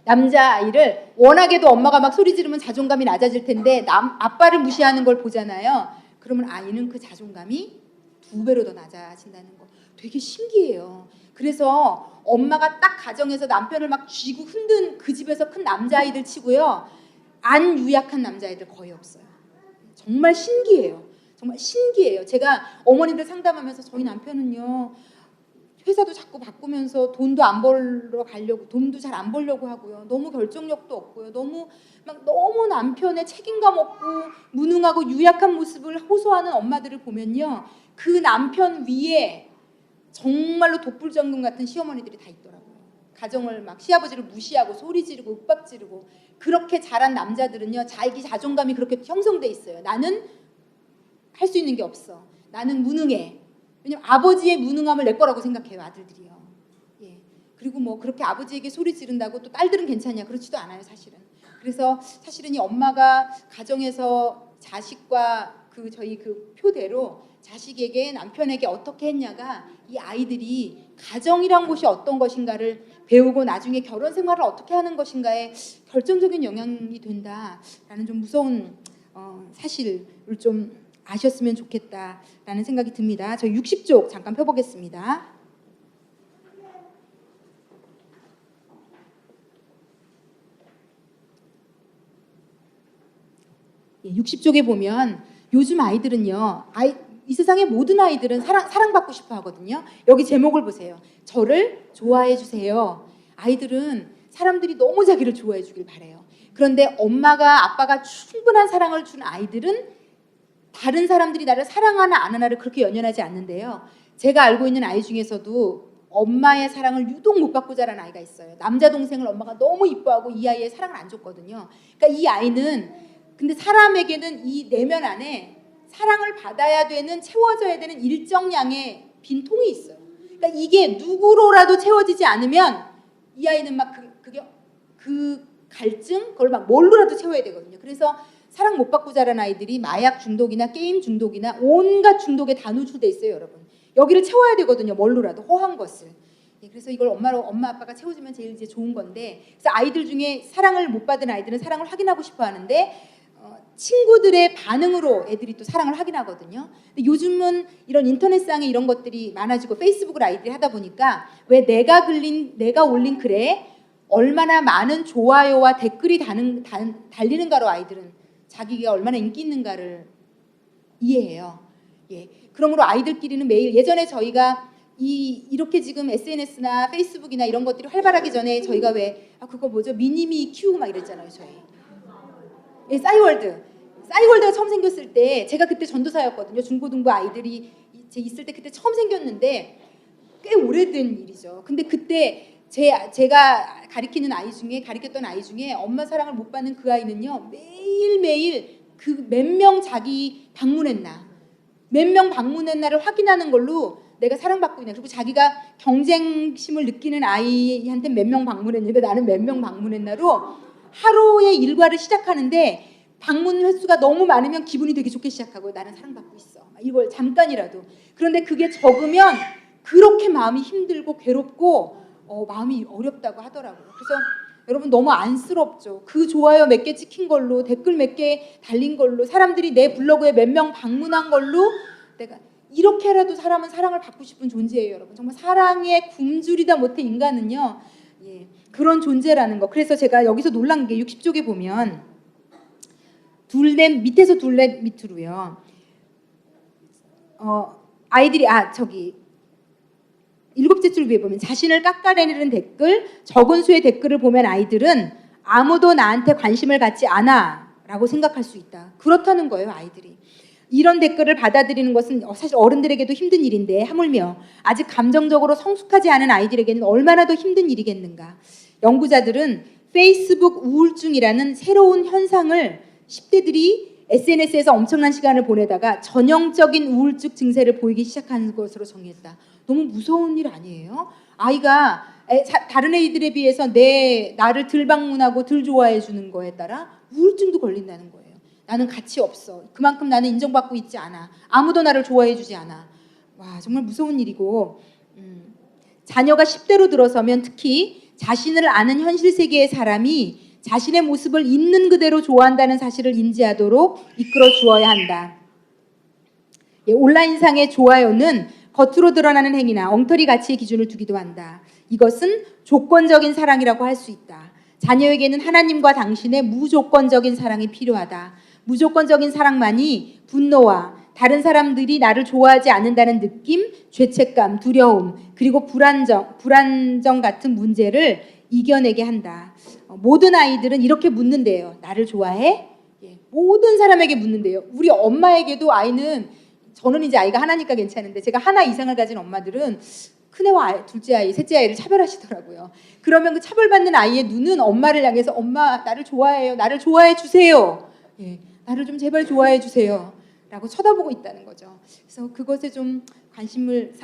남자아이를 워낙에도 엄마가 막 소리 지르면 자존감이 낮아질 텐데 아빠를 무시하는 걸 보잖아요. 그러면 아이는 그 자존감이 2배로 더 낮아진다는 거 되게 신기해요. 그래서 엄마가 딱 가정에서 남편을 막 쥐고 흔든 그 집에서 큰 남자아이들 치고요. 안 유약한 남자아이들 거의 없어요. 정말 신기해요. 정말 신기해요. 제가 어머님들 상담하면서 저희 남편은요. 회사도 자꾸 바꾸면서 돈도 안 벌러 가려고 돈도 잘 안 벌려고 하고요. 너무 결정력도 없고요. 너무 남편의 책임감 없고 무능하고 유약한 모습을 호소하는 엄마들을 보면요. 그 남편 위에 정말로 독불장군 같은 시어머니들이 다 있더라고요. 가정을 막 시아버지를 무시하고 소리 지르고 윽박 지르고 그렇게 자란 남자들은요. 자기 자존감이 그렇게 형성돼 있어요. 나는 할 수 있는 게 없어. 나는 무능해. 왜냐면 아버지의 무능함을 내 거라고 생각해요. 아들들이요. 예. 그리고 뭐 그렇게 아버지에게 소리 지른다고 또 딸들은 괜찮냐. 그렇지도 않아요. 사실은. 그래서 사실은 이 엄마가 가정에서 자식과 저희 그 표대로 자식에게 남편에게 어떻게 했냐가 이 아이들이 가정이란 곳이 어떤 것인가를 배우고 나중에 결혼 생활을 어떻게 하는 것인가에 결정적인 영향이 된다라는 좀 무서운 사실을 좀 아셨으면 좋겠다라는 생각이 듭니다. 저희 60쪽 잠깐 펴보겠습니다. 예, 60쪽에 보면 요즘 아이들은요. 이 세상의 모든 아이들은 사랑받고 싶어 하거든요. 여기 제목을 보세요. 저를 좋아해 주세요. 아이들은 사람들이 너무 자기를 좋아해 주길 바래요. 그런데 엄마가 아빠가 충분한 사랑을 준 아이들은 다른 사람들이 나를 사랑하나 안 하나를 그렇게 연연하지 않는데요. 제가 알고 있는 아이 중에서도 엄마의 사랑을 유독 못 받고 자란 아이가 있어요. 남자 동생을 엄마가 너무 이뻐하고 이 아이의 사랑을 안 줬거든요. 그러니까 이 아이는 근데 사람에게는 이 내면 안에 사랑을 받아야 되는 채워져야 되는 일정량의 빈통이 있어요. 그러니까 이게 누구로라도 채워지지 않으면 이 아이는 막 그 갈증 그걸 막 뭘로라도 채워야 되거든요. 그래서 사랑 못 받고 자란 아이들이 마약 중독이나 게임 중독이나 온갖 중독에 다 노출돼 있어요, 여러분. 여기를 채워야 되거든요, 뭘로라도 허한 것을. 예, 그래서 이걸 엄마 아빠가 채워주면 제일 이제 좋은 건데, 그래서 아이들 중에 사랑을 못 받은 아이들은 사랑을 확인하고 싶어 하는데 친구들의 반응으로 애들이 또 사랑을 확인하거든요. 근데 요즘은 이런 인터넷상에 이런 것들이 많아지고 페이스북을 아이들이 하다 보니까 왜 내가 올린 글에 얼마나 많은 좋아요와 댓글이 달리는가로 아이들은 자기가 얼마나 인기 있는가를 이해해요. 예. 그러므로 아이들끼리는 매일 예전에 저희가 이렇게 지금 SNS나 페이스북이나 이런 것들이 활발하기 전에 저희가 그거 뭐죠? 미니미 키우고 막 이랬잖아요, 저희. 예, 싸이월드가 처음 생겼을 때 제가 그때 전도사였거든요. 중고등부 아이들이 있을 때 그때 처음 생겼는데 꽤 오래된 일이죠. 근데 그때 제가 가르쳤던 아이 중에 엄마 사랑을 못 받는 그 아이는요. 매일매일 그 몇 명 자기 방문했나 몇 명 방문했나를 확인하는 걸로 내가 사랑받고 있나. 그리고 자기가 경쟁심을 느끼는 아이한테 몇 명 방문했는데 나는 몇 명 방문했나로 하루의 일과를 시작하는데 방문 횟수가 너무 많으면 기분이 되게 좋게 시작하고 나는 사랑받고 있어. 이걸 잠깐이라도. 그런데 그게 적으면 그렇게 마음이 힘들고 괴롭고 마음이 어렵다고 하더라고요. 그래서 여러분 너무 안쓰럽죠. 그 좋아요 몇 개 찍힌 걸로 댓글 몇 개 달린 걸로 사람들이 내 블로그에 몇 명 방문한 걸로 내가 이렇게라도 사람은 사랑을 받고 싶은 존재예요. 여러분 정말 사랑의 굶주리다 못해 인간은요. 예, 그런 존재라는 거. 그래서 제가 여기서 놀란 게 60쪽에 보면 밑에서 둘넷 밑으로요. 아이들이 일곱째 줄 위에 보면 자신을 깎아내리는 댓글, 적은 수의 댓글을 보면 아이들은 아무도 나한테 관심을 갖지 않아 라고 생각할 수 있다. 그렇다는 거예요, 아이들이. 이런 댓글을 받아들이는 것은 사실 어른들에게도 힘든 일인데 하물며 아직 감정적으로 성숙하지 않은 아이들에게는 얼마나 더 힘든 일이겠는가. 연구자들은 페이스북 우울증이라는 새로운 현상을 10대들이 SNS에서 엄청난 시간을 보내다가 전형적인 우울증 증세를 보이기 시작하는 것으로 정의했다. 너무 무서운 일 아니에요? 아이가 다른 애들에 비해서 나를 덜 방문하고 덜 좋아해 주는 거에 따라 우울증도 걸린다는 거예요. 나는 가치 없어. 그만큼 나는 인정받고 있지 않아. 아무도 나를 좋아해 주지 않아. 와, 정말 무서운 일이고, 자녀가 10대로 들어서면 특히 자신을 아는 현실 세계의 사람이 자신의 모습을 있는 그대로 좋아한다는 사실을 인지하도록 이끌어 주어야 한다. 온라인상의 좋아요는 겉으로 드러나는 행위나 엉터리 가치의 기준을 두기도 한다. 이것은 조건적인 사랑이라고 할 수 있다. 자녀에게는 하나님과 당신의 무조건적인 사랑이 필요하다. 무조건적인 사랑만이 분노와 다른 사람들이 나를 좋아하지 않는다는 느낌, 죄책감, 두려움, 그리고 불안정 같은 문제를 이겨내게 한다. 모든 아이들은 이렇게 묻는데요. 나를 좋아해? 모든 사람에게 묻는데요. 우리 엄마에게도 아이는, 저는 이제 아이가 하나니까 괜찮은데 제가 하나 이상을 가진 엄마들은 큰애와 둘째 아이, 셋째 아이를 차별하시더라고요. 그러면 그 차별받는 아이의 눈은 엄마를 향해서 엄마 나를 좋아해요. 나를 좋아해 주세요. 나를 좀 제발 좋아해 주세요. 라고 쳐다보고 있다는 거죠. 그래서 그것에 좀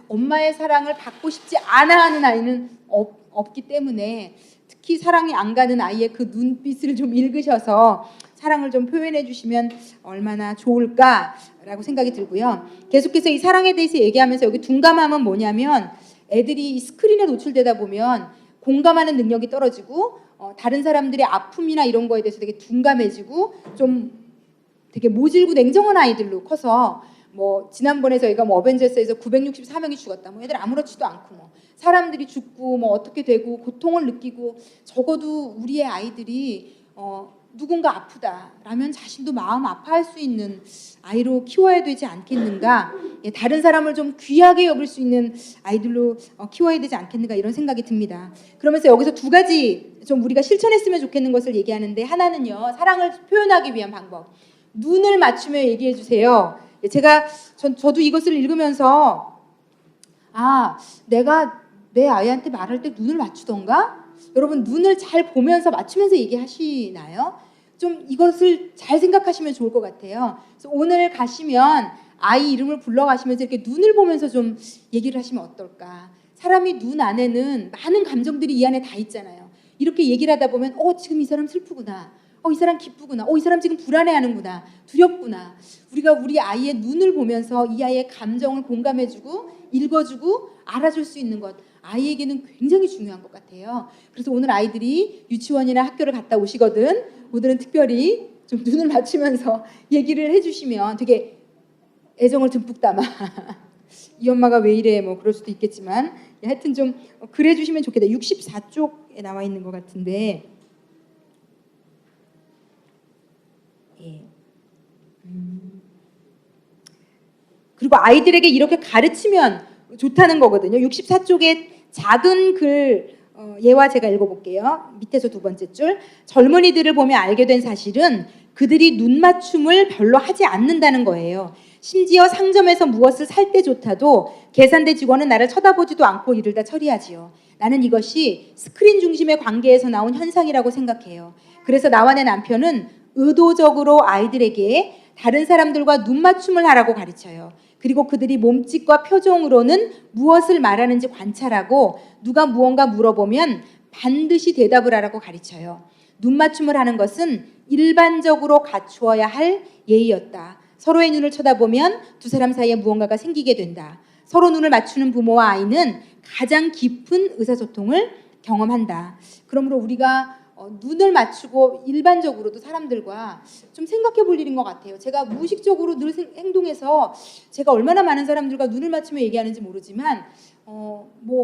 엄마의 사랑을 받고 싶지 않아 하는 아이는 없기 때문에 특히 사랑이 안 가는 아이의 그 눈빛을 좀 읽으셔서 사랑을 좀 표현해 주시면 얼마나 좋을까라고 생각이 들고요. 계속해서 이 사랑에 대해서 얘기하면서 여기 둔감함은 뭐냐면 애들이 스크린에 노출되다 보면 공감하는 능력이 떨어지고 다른 사람들의 아픔이나 이런 거에 대해서 되게 둔감해지고 좀 되게 모질고 냉정한 아이들로 커서 지난번에 저희가 어벤져스에서 964명이 죽었다. 애들 아무렇지도 않고 사람들이 죽고 어떻게 되고 고통을 느끼고 적어도 우리의 아이들이 누군가 아프다라면 자신도 마음 아파할 수 있는 아이로 키워야 되지 않겠는가. 다른 사람을 좀 귀하게 여길 수 있는 아이들로 키워야 되지 않겠는가 이런 생각이 듭니다. 그러면서 여기서 두 가지 좀 우리가 실천했으면 좋겠는 것을 얘기하는데 하나는요. 사랑을 표현하기 위한 방법. 눈을 맞추며 얘기해 주세요. 저도 이것을 읽으면서 내가 내 아이한테 말할 때 눈을 맞추던가? 여러분 눈을 잘 보면서 맞추면서 얘기하시나요? 좀 이것을 잘 생각하시면 좋을 것 같아요. 그래서 오늘 가시면 아이 이름을 불러가시면서 이렇게 눈을 보면서 좀 얘기를 하시면 어떨까? 사람이 눈 안에는 많은 감정들이 이 안에 다 있잖아요. 이렇게 얘기를 하다 보면 지금 이 사람 슬프구나. 이 사람 기쁘구나. 이 사람 지금 불안해하는구나. 두렵구나. 우리가 우리 아이의 눈을 보면서 이 아이의 감정을 공감해주고 읽어주고 알아줄 수 있는 것. 아이에게는 굉장히 중요한 것 같아요. 그래서 오늘 아이들이 유치원이나 학교를 갔다 오시거든. 오늘은 특별히 좀 눈을 맞추면서 얘기를 해주시면 되게 애정을 듬뿍 담아 이 엄마가 왜 이래 그럴 수도 있겠지만 하여튼 좀 그래 주시면 좋겠다. 64쪽에 나와 있는 것 같은데 그리고 아이들에게 이렇게 가르치면 좋다는 거거든요. 64쪽에 작은 글 얘와 제가 읽어볼게요. 밑에서 두 번째 줄. 젊은이들을 보며 알게 된 사실은 그들이 눈 맞춤을 별로 하지 않는다는 거예요. 심지어 상점에서 무엇을 살 때조차도 계산대 직원은 나를 쳐다보지도 않고 일을 다 처리하지요. 나는 이것이 스크린 중심의 관계에서 나온 현상이라고 생각해요. 그래서 나와 내 남편은 의도적으로 아이들에게 다른 사람들과 눈 맞춤을 하라고 가르쳐요. 그리고 그들이 몸짓과 표정으로는 무엇을 말하는지 관찰하고 누가 무언가 물어보면 반드시 대답을 하라고 가르쳐요. 눈 맞춤을 하는 것은 일반적으로 갖추어야 할 예의였다. 서로의 눈을 쳐다보면 두 사람 사이에 무언가가 생기게 된다. 서로 눈을 맞추는 부모와 아이는 가장 깊은 의사소통을 경험한다. 그러므로 우리가 눈을 맞추고 일반적으로도 사람들과 좀 생각해 볼 일인 것 같아요. 제가 무의식적으로 늘 행동해서 제가 얼마나 많은 사람들과 눈을 맞추며 얘기하는지 모르지만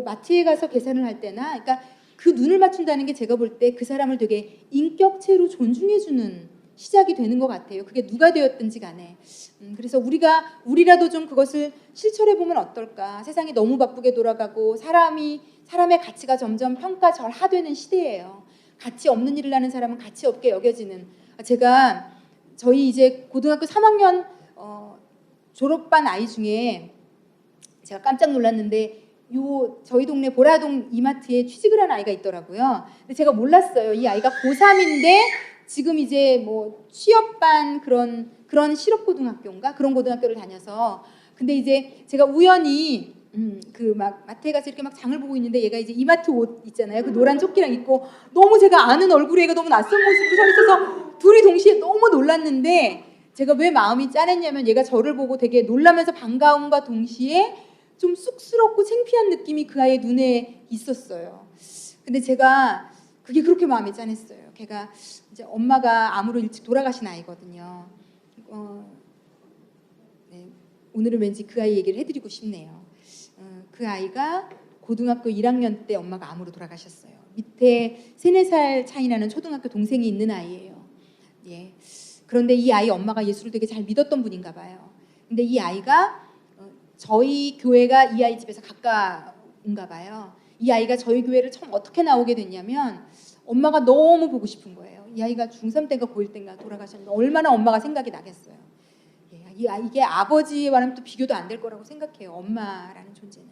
마트에 가서 계산을 할 때나 그러니까 그 눈을 맞춘다는 게 제가 볼 때 그 사람을 되게 인격체로 존중해 주는 시작이 되는 것 같아요. 그게 누가 되었든지 간에. 그래서 우리라도 좀 그것을 실천해 보면 어떨까. 세상이 너무 바쁘게 돌아가고 사람의 가치가 점점 평가절하되는 시대예요. 가치 없는 일을 하는 사람은 가치 없게 여겨지는. 제가 저희 이제 고등학교 3학년 졸업반 아이 중에 제가 깜짝 놀랐는데 저희 동네 보라동 이마트에 취직을 한 아이가 있더라고요. 근데 제가 몰랐어요. 이 아이가 고3인데 지금 이제 뭐 취업반 그런 실업고등학교인가 그런 고등학교를 다녀서 근데 이제 제가 우연히 그 막 마트에 가서 이렇게 막 장을 보고 있는데 얘가 이제 이마트 옷 있잖아요. 그 노란 조끼랑 입고 너무 제가 아는 얼굴에 얘가 너무 낯선 모습으로 서 있어서 둘이 동시에 너무 놀랐는데 제가 왜 마음이 짠했냐면 얘가 저를 보고 되게 놀라면서 반가움과 동시에 좀 쑥스럽고 창피한 느낌이 그 아이의 눈에 있었어요. 근데 제가 그게 그렇게 마음이 짠했어요. 걔가 이제 엄마가 암으로 일찍 돌아가신 아이거든요. 네, 오늘은 왠지 그 아이 얘기를 해드리고 싶네요. 그 아이가 고등학교 1학년 때 엄마가 암으로 돌아가셨어요. 밑에 3, 4살 차이 나는 초등학교 동생이 있는 아이예요. 예. 그런데 이 아이 엄마가 예수를 되게 잘 믿었던 분인가 봐요. 근데 이 아이가 저희 교회가 이 아이 집에서 가까운가 봐요. 이 아이가 저희 교회를 처음 어떻게 나오게 됐냐면 엄마가 너무 보고 싶은 거예요. 이 아이가 중3 때인가 고1 때인가 돌아가셨는데 얼마나 엄마가 생각이 나겠어요. 이게 아버지와는 또 비교도 안 될 거라고 생각해요. 엄마라는 존재는.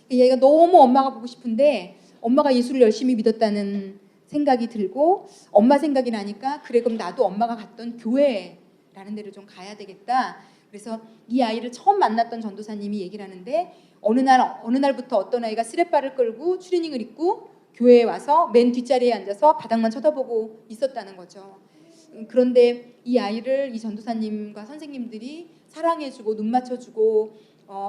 이 아이가 너무 엄마가 보고 싶은데 엄마가 예수를 열심히 믿었다는 생각이 들고 엄마 생각이 나니까 그래 그럼 나도 엄마가 갔던 교회라는 데를 좀 가야 되겠다. 그래서 이 아이를 처음 만났던 전도사님이 얘기를 하는데 어느 날부터 어떤 아이가 스레바를 끌고 추리닝을 입고 교회에 와서 맨 뒷자리에 앉아서 바닥만 쳐다보고 있었다는 거죠. 그런데 이 아이를 이 전도사님과 선생님들이 사랑해주고 눈 맞춰주고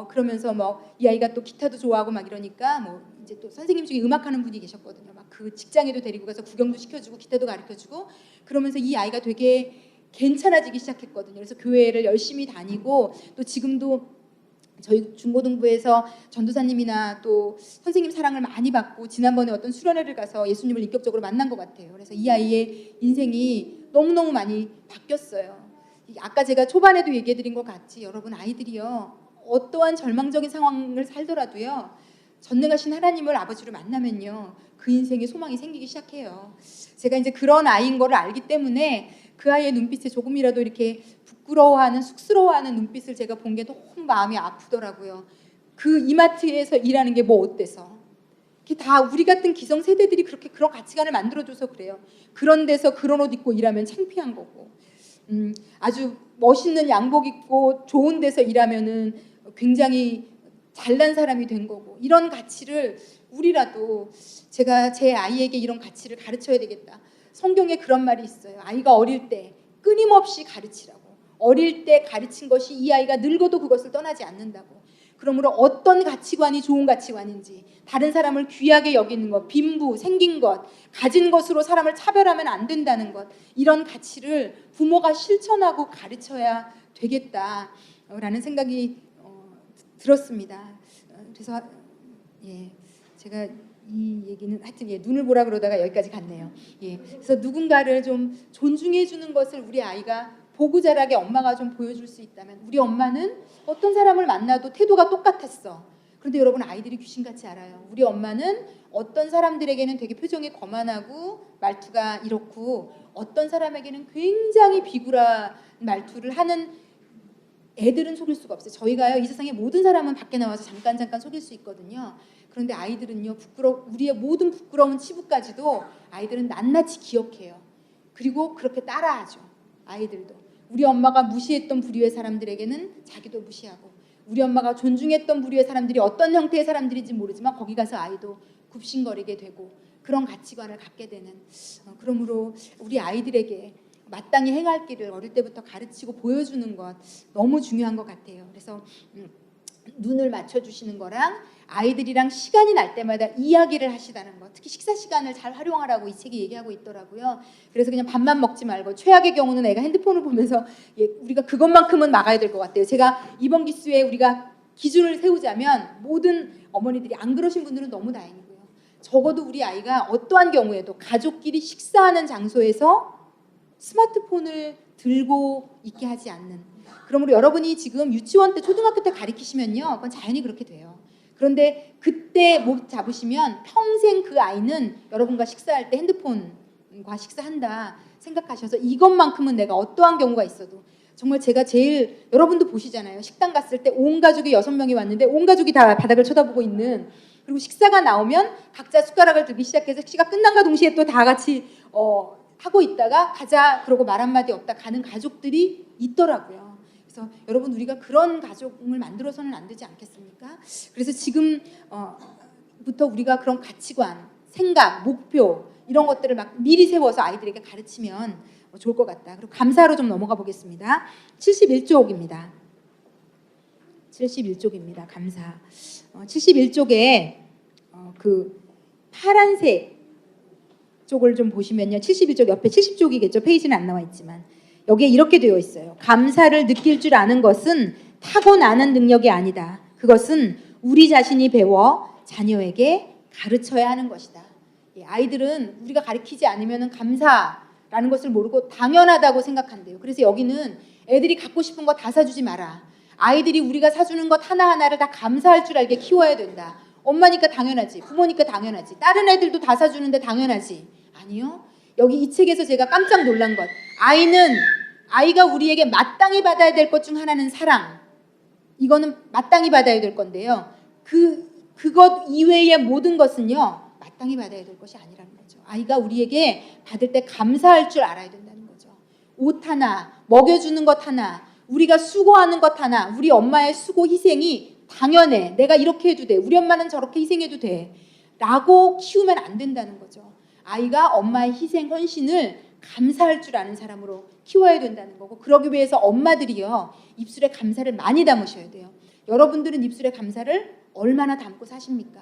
그러면서 뭐 이 아이가 또 기타도 좋아하고 막 이러니까 뭐 이제 또 선생님 중에 음악하는 분이 계셨거든요. 막 그 직장에도 데리고 가서 구경도 시켜주고 기타도 가르쳐주고 그러면서 이 아이가 되게 괜찮아지기 시작했거든요. 그래서 교회를 열심히 다니고 또 지금도 저희 중고등부에서 전도사님이나 또 선생님 사랑을 많이 받고 지난번에 어떤 수련회를 가서 예수님을 인격적으로 만난 것 같아요. 그래서 이 아이의 인생이 너무너무 많이 바뀌었어요. 아까 제가 초반에도 얘기해드린 것 같이 여러분 아이들이요. 어떠한 절망적인 상황을 살더라도요. 전능하신 하나님을 아버지로 만나면요. 그 인생에 소망이 생기기 시작해요. 제가 이제 그런 아이인 거를 알기 때문에 그 아이의 눈빛에 조금이라도 이렇게 부끄러워하는 쑥스러워하는 눈빛을 제가 본 게 너무 마음이 아프더라고요. 그 이마트에서 일하는 게 뭐 어때서? 그게 다 우리 같은 기성 세대들이 그렇게 그런 가치관을 만들어줘서 그래요. 그런 데서 그런 옷 입고 일하면 창피한 거고, 아주 멋있는 양복 입고 좋은 데서 일하면은 굉장히 잘난 사람이 된 거고 이런 가치를 우리라도 제가 제 아이에게 이런 가치를 가르쳐야 되겠다. 성경에 그런 말이 있어요. 아이가 어릴 때 끊임없이 가르치라고. 어릴 때 가르친 것이 이 아이가 늙어도 그것을 떠나지 않는다고. 그러므로 어떤 가치관이 좋은 가치관인지 다른 사람을 귀하게 여기는 것, 빈부, 생긴 것, 가진 것으로 사람을 차별하면 안 된다는 것 이런 가치를 부모가 실천하고 가르쳐야 되겠다라는 생각이 들었습니다. 그래서 제가 이 얘기는 하여튼 눈을 보라 그러다가 여기까지 갔네요. 그래서 누군가를 좀 존중해 주는 것을 우리 아이가 보고 자라게 엄마가 좀 보여줄 수 있다면 우리 엄마는 어떤 사람을 만나도 태도가 똑같았어. 그런데 여러분 아이들이 귀신같이 알아요. 우리 엄마는 어떤 사람들에게는 되게 표정이 거만하고 말투가 이렇고 어떤 사람에게는 굉장히 비굴한 말투를 하는 애들은 속일 수가 없어요. 저희가요 이 세상의 모든 사람은 밖에 나와서 잠깐 속일 수 있거든요. 그런데 아이들은요 우리의 모든 부끄러운 치부까지도 아이들은 낱낱이 기억해요. 그리고 그렇게 따라하죠. 아이들도 우리 엄마가 무시했던 부류의 사람들에게는 자기도 무시하고 우리 엄마가 존중했던 부류의 사람들이 어떤 형태의 사람들인지 모르지만 거기 가서 아이도 굽신거리게 되고 그런 가치관을 갖게 되는 그러므로 우리 아이들에게 마땅히 행할 길을 어릴 때부터 가르치고 보여주는 것 너무 중요한 것 같아요. 그래서 눈을 맞춰주시는 거랑 아이들이랑 시간이 날 때마다 이야기를 하시다는 것, 특히 식사 시간을 잘 활용하라고 이 책이 얘기하고 있더라고요. 그래서 그냥 밥만 먹지 말고 최악의 경우는 애가 핸드폰을 보면서 우리가 그것만큼은 막아야 될 것 같아요. 제가 이번 기수에 우리가 기준을 세우자면 모든 어머니들이 안 그러신 분들은 너무 다행이고요. 적어도 우리 아이가 어떠한 경우에도 가족끼리 식사하는 장소에서 스마트폰을 들고 있게 하지 않는. 그러므로 여러분이 지금 유치원 때 초등학교 때 가르치시면요, 그건 자연히 그렇게 돼요. 그런데 그때 못 잡으시면 평생 그 아이는 여러분과 식사할 때 핸드폰과 식사한다 생각하셔서 이것만큼은 내가 어떠한 경우가 있어도 정말 제가 제일 여러분도 보시잖아요. 식당 갔을 때 온 가족이 6명이 왔는데 온 가족이 다 바닥을 쳐다보고 있는, 그리고 식사가 나오면 각자 숟가락을 들기 시작해서 식사가 끝난과 동시에 또 다 같이 하고 있다가 가자 그러고 말 한마디 없다 가는 가족들이 있더라고요. 그래서 여러분 우리가 그런 가족을 만들어서는 안 되지 않겠습니까? 그래서 지금부터 우리가 그런 가치관, 생각, 목표 이런 것들을 막 미리 세워서 아이들에게 가르치면 좋을 것 같다. 그리고 감사로 좀 넘어가 보겠습니다. 71쪽입니다. 71쪽입니다. 감사. 71쪽에 그 파란색 쪽을 좀 보시면요. 71쪽 옆에 70쪽이겠죠. 페이지는 안 나와 있지만 여기에 이렇게 되어 있어요. 감사를 느낄 줄 아는 것은 타고나는 능력이 아니다. 그것은 우리 자신이 배워 자녀에게 가르쳐야 하는 것이다. 아이들은 우리가 가르치지 않으면 감사라는 것을 모르고 당연하다고 생각한대요. 그래서 여기는 애들이 갖고 싶은 거 다 사주지 마라. 아이들이 우리가 사주는 것 하나하나를 다 감사할 줄 알게 키워야 된다. 엄마니까 당연하지, 부모니까 당연하지, 다른 애들도 다 사주는데 당연하지. 아니요. 여기 이 책에서 제가 깜짝 놀란 것, 아이가 우리에게 마땅히 받아야 될 것 중 하나는 사랑. 이거는 마땅히 받아야 될 건데요. 그것 이외의 모든 것은요, 마땅히 받아야 될 것이 아니라는 거죠. 아이가 우리에게 받을 때 감사할 줄 알아야 된다는 거죠. 옷 하나, 먹여주는 것 하나, 우리가 수고하는 것 하나, 우리 엄마의 수고 희생이 당연해. 내가 이렇게 해도 돼. 우리 엄마는 저렇게 희생해도 돼. 라고 키우면 안 된다는 거죠. 아이가 엄마의 희생, 헌신을 감사할 줄 아는 사람으로 키워야 된다는 거고, 그러기 위해서 엄마들이요, 입술에 감사를 많이 담으셔야 돼요. 여러분들은 입술에 감사를 얼마나 담고 사십니까?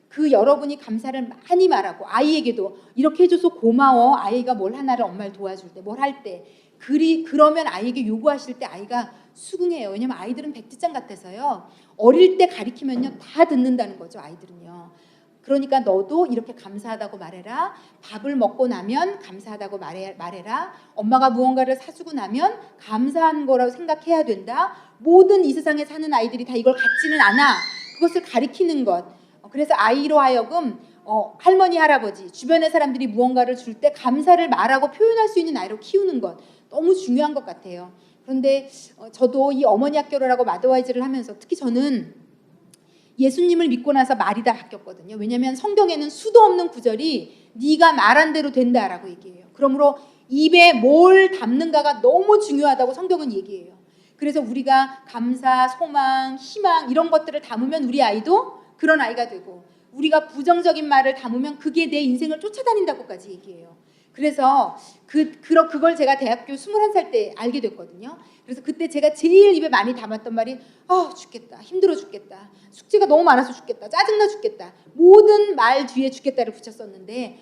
그 여러분이 감사를 많이 말하고 아이에게도 이렇게 해줘서 고마워. 아이가 뭘 하나를 엄마를 도와줄 때, 뭘 할 때, 그러면 아이에게 요구하실 때 아이가 수긍해요. 왜냐면 아이들은 백지장 같아서요. 어릴 때 가리키면요 다 듣는다는 거죠. 아이들은요. 그러니까 너도 이렇게 감사하다고 말해라. 밥을 먹고 나면 감사하다고 말해라. 엄마가 무언가를 사주고 나면 감사한 거라고 생각해야 된다. 모든 이 세상에 사는 아이들이 다 이걸 갖지는 않아. 그것을 가리키는 것. 그래서 아이로 하여금 할머니, 할아버지, 주변의 사람들이 무언가를 줄 때 감사를 말하고 표현할 수 있는 아이로 키우는 것 너무 중요한 것 같아요. 그런데 저도 이 어머니 학교라고 마더와이즈를 하면서 특히 저는 예수님을 믿고 나서 말이 다 바뀌었거든요. 왜냐하면 성경에는 수도 없는 구절이 네가 말한 대로 된다라고 얘기해요. 그러므로 입에 뭘 담는가가 너무 중요하다고 성경은 얘기해요. 그래서 우리가 감사, 소망, 희망 이런 것들을 담으면 우리 아이도 그런 아이가 되고, 우리가 부정적인 말을 담으면 그게 내 인생을 쫓아다닌다고까지 얘기해요. 그래서 그걸 제가 대학교 21살 때 알게 됐거든요. 그래서 그때 제가 제일 입에 많이 담았던 말이 죽겠다, 힘들어 죽겠다, 숙제가 너무 많아서 죽겠다, 짜증나 죽겠다, 모든 말 뒤에 죽겠다를 붙였었는데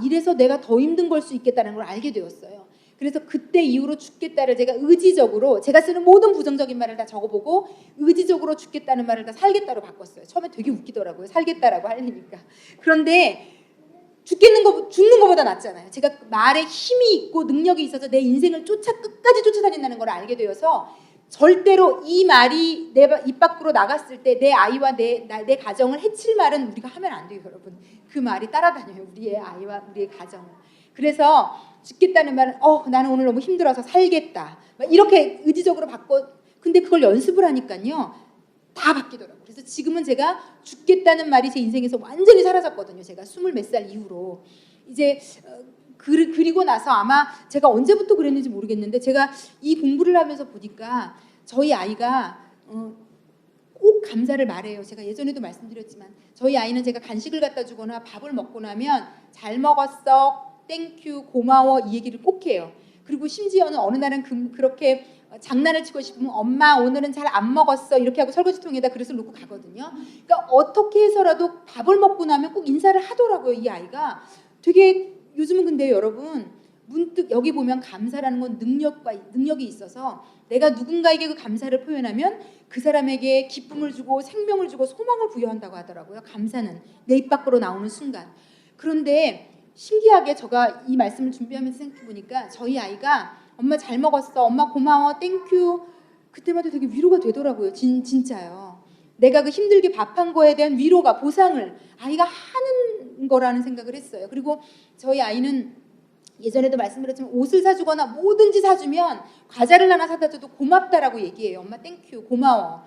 이래서 내가 더 힘든 걸 수 있겠다는 걸 알게 되었어요. 그래서 그때 이후로 죽겠다를 제가 의지적으로 제가 쓰는 모든 부정적인 말을 다 적어보고 의지적으로 죽겠다는 말을 다 살겠다로 바꿨어요. 처음에 되게 웃기더라고요. 살겠다라고 하려니까. 그런데 죽는 것보다 낫잖아요. 제가 말에 힘이 있고 능력이 있어서 내 인생을 끝까지 쫓아다닌다는 걸 알게 되어서 절대로 이 말이 내 입 밖으로 나갔을 때 내 아이와 내 가정을 해칠 말은 우리가 하면 안 돼요, 여러분. 그 말이 따라다녀요, 우리의 아이와 우리의 가정을. 그래서 죽겠다는 말은 나는 오늘 너무 힘들어서 살겠다, 이렇게 의지적으로 바꿔. 근데 그걸 연습을 하니까요 다 바뀌더라고요. 그래서 지금은 제가 죽겠다는 말이 제 인생에서 완전히 사라졌거든요. 제가 20 몇 살 이후로. 이제 그리고 나서 아마 제가 언제부터 그랬는지 모르겠는데 제가 이 공부를 하면서 보니까 저희 아이가 꼭 감사를 말해요. 제가 예전에도 말씀드렸지만 저희 아이는 제가 간식을 갖다 주거나 밥을 먹고 나면 잘 먹었어, 땡큐, 고마워 이 얘기를 꼭 해요. 그리고 심지어는 어느 날은 그렇게 장난을 치고 싶으면 엄마 오늘은 잘 안 먹었어 이렇게 하고 설거지통에다 그릇을 놓고 가거든요. 그러니까 어떻게 해서라도 밥을 먹고 나면 꼭 인사를 하더라고요. 이 아이가 되게. 요즘은 근데 여러분 문득 여기 보면 감사라는 건 능력이 있어서 내가 누군가에게 그 감사를 표현하면 그 사람에게 기쁨을 주고 생명을 주고 소망을 부여한다고 하더라고요. 감사는 내 입 밖으로 나오는 순간. 그런데 신기하게 제가 이 말씀을 준비하면서 생각해보니까 저희 아이가 엄마 잘 먹었어, 엄마 고마워, 땡큐, 그때마다 되게 위로가 되더라고요. 진짜요. 내가 그 힘들게 밥한 거에 대한 위로가, 보상을 아이가 하는 거라는 생각을 했어요. 그리고 저희 아이는 예전에도 말씀드렸지만 옷을 사주거나 뭐든지 사주면 과자를 하나 사다 줘도 고맙다라고 얘기해요. 엄마 땡큐, 고마워.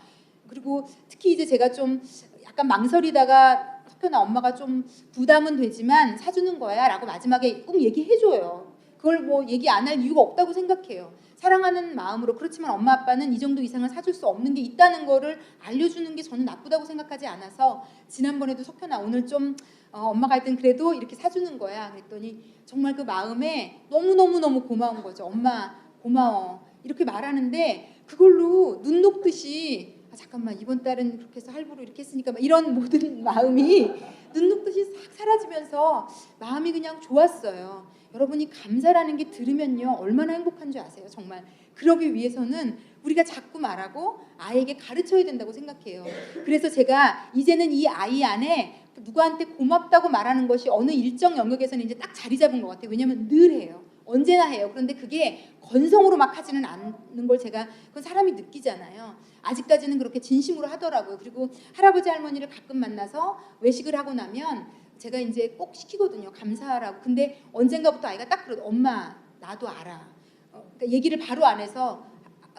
그리고 특히 이제 제가 좀 약간 망설이다가 석현아 엄마가 좀 부담은 되지만 사주는 거야 라고 마지막에 꼭 얘기해줘요. 그걸 뭐 얘기 안 할 이유가 없다고 생각해요. 사랑하는 마음으로. 그렇지만 엄마 아빠는 이 정도 이상을 사줄 수 없는 게 있다는 거를 알려주는 게 저는 나쁘다고 생각하지 않아서 지난번에도 석현아 오늘 좀 엄마가 할 땐 그래도 이렇게 사주는 거야 그랬더니 정말 그 마음에 너무너무너무 고마운 거죠. 엄마 고마워 이렇게 말하는데 그걸로 눈 녹듯이 잠깐만 이번 달은 그렇게 해서 할부로 이렇게 했으니까 막 이런 모든 마음이 눈 녹듯이 싹 사라지면서 마음이 그냥 좋았어요. 여러분이 감사라는 게 들으면요 얼마나 행복한 줄 아세요? 정말 그러기 위해서는 우리가 자꾸 말하고 아이에게 가르쳐야 된다고 생각해요. 그래서 제가 이제는 이 아이 안에 누구한테 고맙다고 말하는 것이 어느 일정 영역에서는 이제 딱 자리 잡은 것 같아요. 왜냐하면 늘 해요. 언제나 해요. 그런데 그게 건성으로 막 하지는 않는 걸 제가 그건 사람이 느끼잖아요. 아직까지는 그렇게 진심으로 하더라고요. 그리고 할아버지 할머니를 가끔 만나서 외식을 하고 나면 제가 이제 꼭 시키거든요. 감사하라고. 근데 언젠가부터 아이가 딱 그러더라고요. 엄마 나도 알아. 그러니까 얘기를 바로 안 해서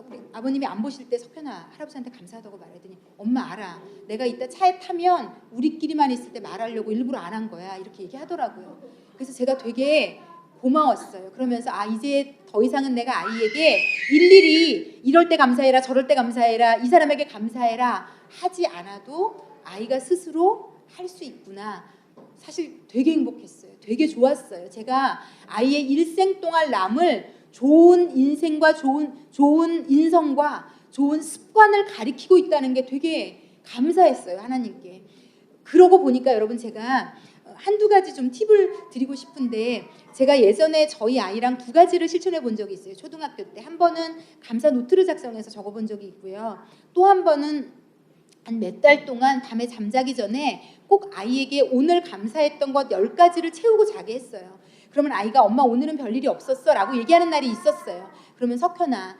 우리 아버님이 안 보실 때 석현아 할아버지한테 감사하다고 말하더니 엄마 알아. 내가 이따 차에 타면 우리끼리만 있을 때 말하려고 일부러 안 한 거야. 이렇게 얘기하더라고요. 그래서 제가 되게 고마웠어요. 그러면서 이제 더 이상은 내가 아이에게 일일이 이럴 때 감사해라 저럴 때 감사해라 이 사람에게 감사해라 하지 않아도 아이가 스스로 할 수 있구나. 사실 되게 행복했어요. 되게 좋았어요. 제가 아이의 일생 동안 남을 좋은 인생과 좋은 인성과 좋은 습관을 가리키고 있다는 게 되게 감사했어요. 하나님께. 그러고 보니까 여러분 제가 한두 가지 좀 팁을 드리고 싶은데 제가 예전에 저희 아이랑 두 가지를 실천해 본 적이 있어요. 초등학교 때. 한 번은 감사 노트를 작성해서 적어 본 적이 있고요. 또 한 번은 한 몇 달 동안 밤에 잠자기 전에 꼭 아이에게 오늘 감사했던 것 10가지를 채우고 자게 했어요. 그러면 아이가 엄마 오늘은 별일이 없었어 라고 얘기하는 날이 있었어요. 그러면 석현아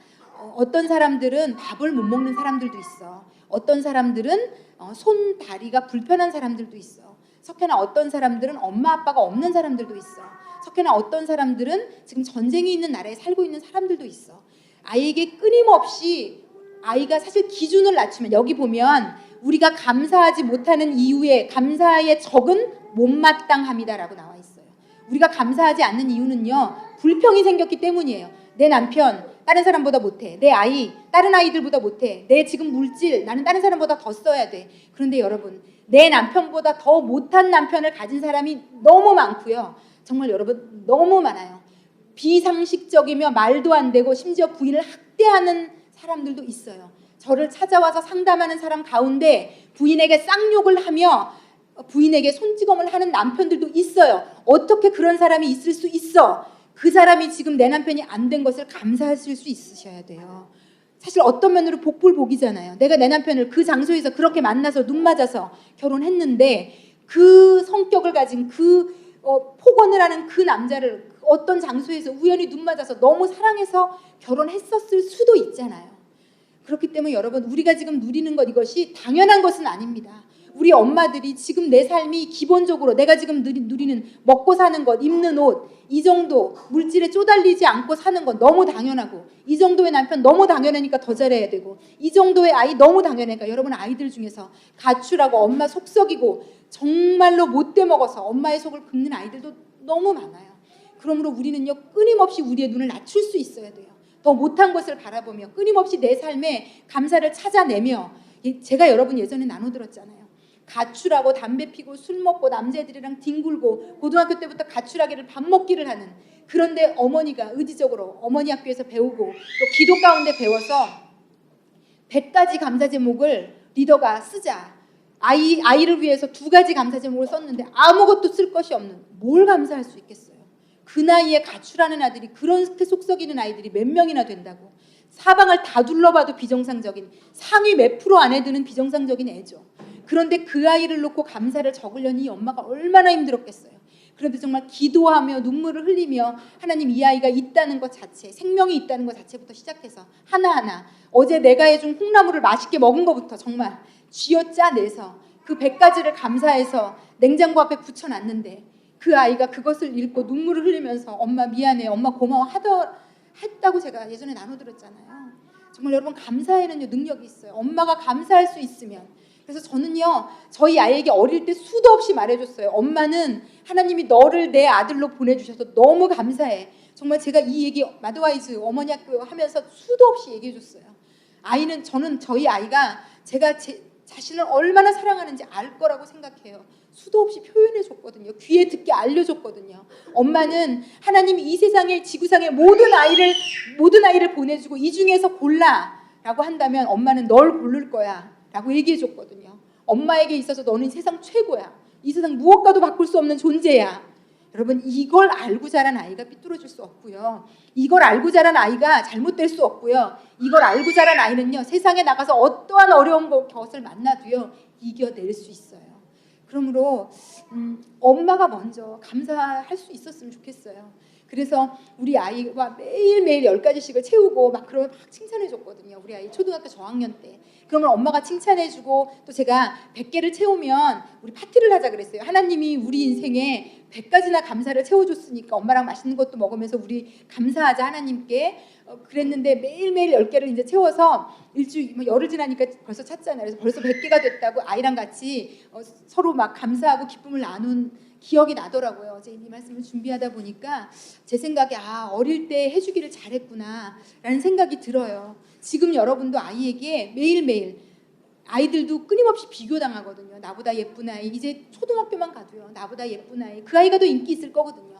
어떤 사람들은 밥을 못 먹는 사람들도 있어. 어떤 사람들은 손 다리가 불편한 사람들도 있어. 석현아 어떤 사람들은 엄마 아빠가 없는 사람들도 있어. 석현아 어떤 사람들은 지금 전쟁이 있는 나라에 살고 있는 사람들도 있어. 아이에게 끊임없이 아이가 사실 기준을 낮추면 여기 보면 우리가 감사하지 못하는 이유에 감사의 적은 못마땅함이다라고 나와 있어요. 우리가 감사하지 않는 이유는요. 불평이 생겼기 때문이에요. 내 남편 다른 사람보다 못해. 내 아이 다른 아이들보다 못해. 내 지금 물질 나는 다른 사람보다 더 써야 돼. 그런데 여러분 내 남편보다 더 못한 남편을 가진 사람이 너무 많고요. 정말 여러분 너무 많아요. 비상식적이며 말도 안 되고 심지어 부인을 학대하는 사람들도 있어요. 저를 찾아와서 상담하는 사람 가운데 부인에게 쌍욕을 하며 부인에게 손찌검을 하는 남편들도 있어요. 어떻게 그런 사람이 있을 수 있어? 그 사람이 지금 내 남편이 안 된 것을 감사하실 수 있으셔야 돼요. 사실 어떤 면으로 복불복이잖아요. 내가 내 남편을 그 장소에서 그렇게 만나서 눈 맞아서 결혼했는데 그 성격을 가진 그 폭언을 하는 그 남자를 어떤 장소에서 우연히 눈 맞아서 너무 사랑해서 결혼했었을 수도 있잖아요. 그렇기 때문에 여러분 우리가 지금 누리는 것 이것이 당연한 것은 아닙니다. 우리 엄마들이 지금 내 삶이 기본적으로 내가 지금 누리는 먹고 사는 것, 입는 옷 이 정도 물질에 쪼달리지 않고 사는 건 너무 당연하고 이 정도의 남편 너무 당연하니까 더 잘해야 되고 이 정도의 아이 너무 당연하니까 여러분 아이들 중에서 가출하고 엄마 속 썩이고 정말로 못돼 먹어서 엄마의 속을 긁는 아이들도 너무 많아요. 그러므로 우리는요 끊임없이 우리의 눈을 낮출 수 있어야 돼요. 더 못한 것을 바라보며 끊임없이 내 삶에 감사를 찾아내며 제가 여러분 예전에 나눠들었잖아요. 가출하고 담배 피고 술 먹고 남자애들이랑 뒹굴고 고등학교 때부터 가출하기를 밥 먹기를 하는 그런데 어머니가 의지적으로 어머니 학교에서 배우고 또 기도 가운데 배워서 100가지 감사 제목을 리더가 쓰자. 아이를 위해서 2가지 감사 제목을 썼는데 아무것도 쓸 것이 없는 뭘 감사할 수 있겠어요. 그 나이에 가출하는 아들이 그렇게 속썩이는 아이들이 몇 명이나 된다고. 사방을 다 둘러봐도 비정상적인 상위 몇 프로 안에 드는 비정상적인 애죠. 그런데 그 아이를 놓고 감사를 적으려니 이 엄마가 얼마나 힘들었겠어요. 그런데 정말 기도하며 눈물을 흘리며 하나님 이 아이가 있다는 것 자체, 생명이 있다는 것 자체부터 시작해서 하나하나 어제 내가 해준 콩나물을 맛있게 먹은 것부터 정말 쥐어짜내서 그 100가지를 감사해서 냉장고 앞에 붙여놨는데 그 아이가 그것을 읽고 눈물을 흘리면서 엄마 미안해, 엄마 고마워 했다고 제가 예전에 나눠드렸잖아요. 정말 여러분 감사에는요 능력이 있어요. 엄마가 감사할 수 있으면. 그래서 저는요 저희 아이에게 어릴 때 수도 없이 말해줬어요. 엄마는 하나님이 너를 내 아들로 보내주셔서 너무 감사해. 정말 제가 이 얘기 마드와이즈 어머니 학교 하면서 수도 없이 얘기해줬어요. 저는 저희 아이가 제가 제 자신을 얼마나 사랑하는지 알 거라고 생각해요. 수도 없이 표현해줬거든요. 귀에 듣게 알려줬거든요. 엄마는 하나님이 이 세상에 지구상에 모든 아이를 보내주고 이 중에서 골라라고 한다면 엄마는 널 고를 거야 라고 얘기해줬거든요. 엄마에게 있어서 너는 세상 최고야. 이 세상 무엇과도 바꿀 수 없는 존재야. 여러분 이걸 알고 자란 아이가 삐뚤어질 수 없고요. 이걸 알고 자란 아이가 잘못될 수 없고요. 이걸 알고 자란 아이는요 세상에 나가서 어떠한 어려운 것을 만나도요 이겨낼 수 있어요. 그러므로 엄마가 먼저 감사할 수 있었으면 좋겠어요. 그래서 우리 아이와 매일매일 10가지씩을 채우고 막 그러면 막 칭찬해줬거든요. 우리 아이 초등학교 저학년 때. 그러면 엄마가 칭찬해주고 또 제가 100개를 채우면 우리 파티를 하자 그랬어요. 하나님이 우리 인생에 100가지나 감사를 채워줬으니까 엄마랑 맛있는 것도 먹으면서 우리 감사하자 하나님께. 그랬는데 매일매일 10개를 이제 채워서 일주일 열흘 지나니까 벌써 찼잖아요. 그래서 벌써 100개가 됐다고 아이랑 같이 서로 막 감사하고 기쁨을 나눈 기억이 나더라고요. 어제 이 말씀을 준비하다 보니까 제 생각에 어릴 때 해주기를 잘했구나 라는 생각이 들어요. 지금 여러분도 아이에게 매일매일 아이들도 끊임없이 비교당하거든요. 나보다 예쁜 아이, 이제 초등학교만 가도요. 나보다 예쁜 아이, 그 아이가 더 인기 있을 거거든요.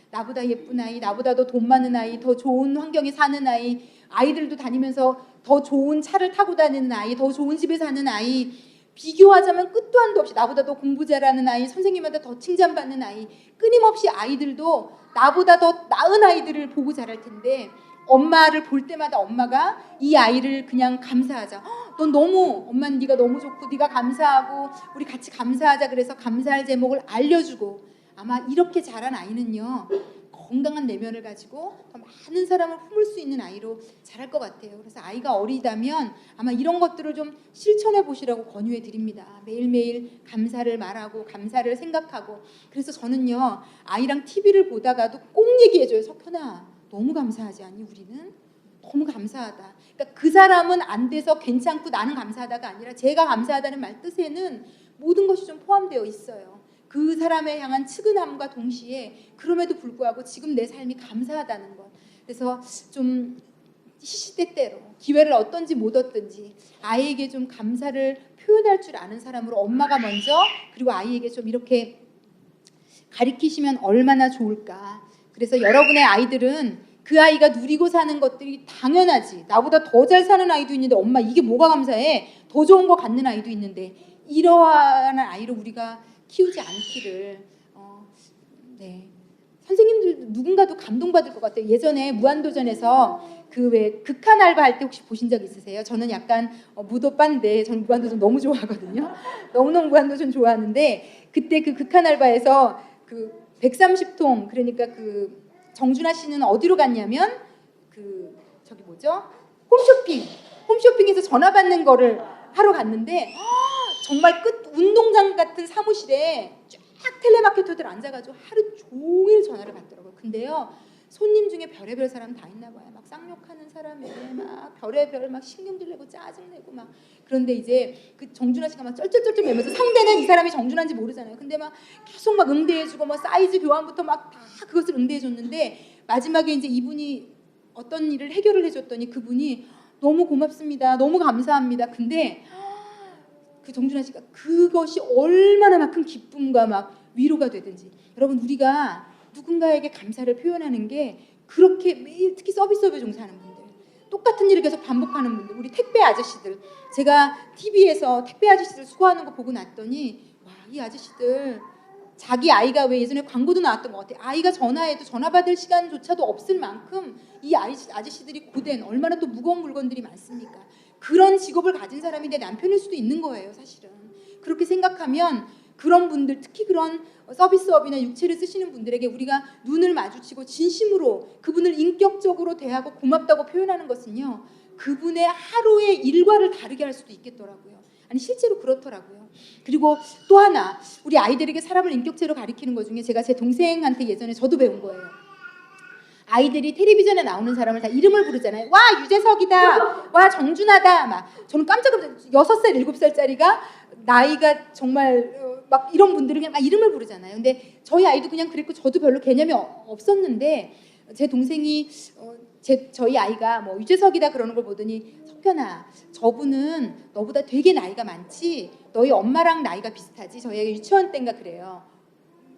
나보다 예쁜 아이, 나보다 더 돈 많은 아이, 더 좋은 환경에 사는 아이, 아이들도 다니면서 더 좋은 차를 타고 다니는 아이, 더 좋은 집에 사는 아이, 비교하자면 끝도 한도 없이 나보다 더 공부 잘하는 아이, 선생님한테 더 칭찬받는 아이, 끊임없이 아이들도 나보다 더 나은 아이들을 보고 자랄 텐데 엄마를 볼 때마다 엄마가 이 아이를 그냥 감사하자. 넌 너무 엄마는 네가 너무 좋고 네가 감사하고 우리 같이 감사하자. 그래서 감사할 제목을 알려주고 아마 이렇게 자란 아이는요 건강한 내면을 가지고 더 많은 사람을 품을 수 있는 아이로 자랄 것 같아요. 그래서 아이가 어리다면 아마 이런 것들을 좀 실천해 보시라고 권유해 드립니다. 매일매일 감사를 말하고 감사를 생각하고. 그래서 저는요 아이랑 TV를 보다가도 꼭 얘기해줘요. 석현아 너무 감사하지 않니? 우리는 너무 감사하다. 그러니까 그 사람은 안 돼서 괜찮고 나는 감사하다가 아니라 제가 감사하다는 말 뜻에는 모든 것이 좀 포함되어 있어요. 그 사람에 향한 측은함과 동시에 그럼에도 불구하고 지금 내 삶이 감사하다는 것. 그래서 좀 시시때때로 기회를 얻든지 못 얻든지 아이에게 좀 감사를 표현할 줄 아는 사람으로 엄마가 먼저 그리고 아이에게 좀 이렇게 가르치시면 얼마나 좋을까. 그래서 여러분의 아이들은 그 아이가 누리고 사는 것들이 당연하지. 나보다 더 잘 사는 아이도 있는데 엄마 이게 뭐가 감사해? 더 좋은 거 갖는 아이도 있는데 이러한 아이를 우리가 키우지 않기를 네. 선생님들 누군가도 감동받을 것 같아요. 예전에 무한도전에서 그 왜 극한 알바 할 때 혹시 보신 적 있으세요? 저는 약간 무도빠인데 저는 무한도전 너무 좋아하거든요. 너무너무 무한도전 좋아하는데 그때 그 극한 알바에서 그 130통 그러니까 그 정준하 씨는 어디로 갔냐면 그 저기 뭐죠? 홈쇼핑에서 전화 받는 거를 하러 갔는데 정말 운동장 같은 사무실에 쫙 텔레마케터들 앉아가지고 하루 종일 전화를 받더라고요. 근데요 손님 중에 별의별 사람 다 있나 봐요. 막 쌍욕하는 사람에 막 별의별 막 신경질 내고 짜증 내고 막. 그런데 이제 그 정준하 씨가 막 쩔쩔쩔쩔 매면서 상대는 이 사람이 정준하인지 모르잖아요. 근데 막 계속 막 응대해주고 뭐 사이즈 교환부터 막 다 그것을 응대해줬는데 마지막에 이제 이분이 어떤 일을 해결을 해줬더니 그분이 너무 고맙습니다. 너무 감사합니다. 근데 그 정준하 씨가 그것이 얼마나 막 큰 기쁨과 막 위로가 되든지. 여러분 우리가 누군가에게 감사를 표현하는 게 그렇게 매일 특히 서비스업에 종사하는 분들 똑같은 일을 계속 반복하는 분들 우리 택배 아저씨들 제가 TV에서 택배 아저씨들 수고하는 거 보고 났더니 와, 이 아저씨들 자기 아이가 왜 예전에 광고도 나왔던 것 같아요. 아이가 전화해도 전화 받을 시간조차도 없을 만큼 이 아저씨들이 고된 얼마나 또 무거운 물건들이 많습니까? 그런 직업을 가진 사람이 내 남편일 수도 있는 거예요. 사실은 그렇게 생각하면 그런 분들, 특히 그런 서비스업이나 육체를 쓰시는 분들에게 우리가 눈을 마주치고 진심으로 그분을 인격적으로 대하고 고맙다고 표현하는 것은요, 그분의 하루의 일과를 다르게 할 수도 있겠더라고요. 아니 실제로 그렇더라고요. 그리고 또 하나, 우리 아이들에게 사람을 인격체로 가리키는 것 중에 제가 제 동생한테 예전에 저도 배운 거예요. 아이들이 텔레비전에 나오는 사람을 다 이름을 부르잖아요. 와 유재석이다, 와 정준하다. 막 저는 깜짝 6살 7살짜리가 나이가 정말 막 이런 분들은 그냥 막 이름을 부르잖아요. 근데 저희 아이도 그냥 그랬고 저도 별로 개념이 없었는데 제 동생이 저희 아이가 뭐 유재석이다 그러는 걸 보더니, 석현아 저분은 너보다 되게 나이가 많지, 너희 엄마랑 나이가 비슷하지, 저희 애가 유치원 때인가 그래요.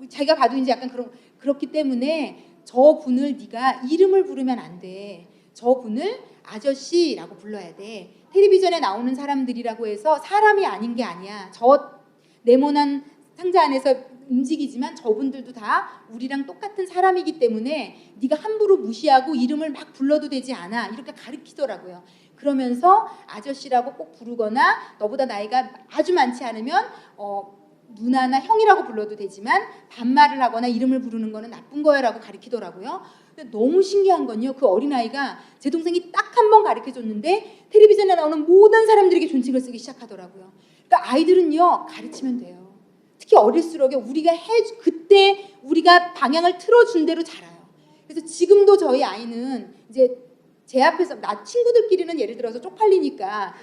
자기가 봐도 이제 약간 그렇기 때문에 저분을 네가 이름을 부르면 안 돼. 저분을 아저씨라고 불러야 돼. 텔레비전에 나오는 사람들이라고 해서 사람이 아닌 게 아니야. 저 네모난 상자 안에서 움직이지만 저분들도 다 우리랑 똑같은 사람이기 때문에 네가 함부로 무시하고 이름을 막 불러도 되지 않아. 이렇게 가르치더라고요. 그러면서 아저씨라고 꼭 부르거나 너보다 나이가 아주 많지 않으면 누나나 형이라고 불러도 되지만 반말을 하거나 이름을 부르는 거는 나쁜 거야라고 가르치더라고요. 근데 너무 신기한 건요, 그 어린아이가 제 동생이 딱 한 번 가르쳐줬는데 텔레비전에 나오는 모든 사람들에게 존칭을 쓰기 시작하더라고요. 그러니까 아이들은요, 가르치면 돼요. 특히 어릴수록에 그때 우리가 방향을 틀어준 대로 자라요. 그래서 지금도 저희 아이는 이제 제 앞에서, 나 친구들끼리는 예를 들어서 쪽팔리니까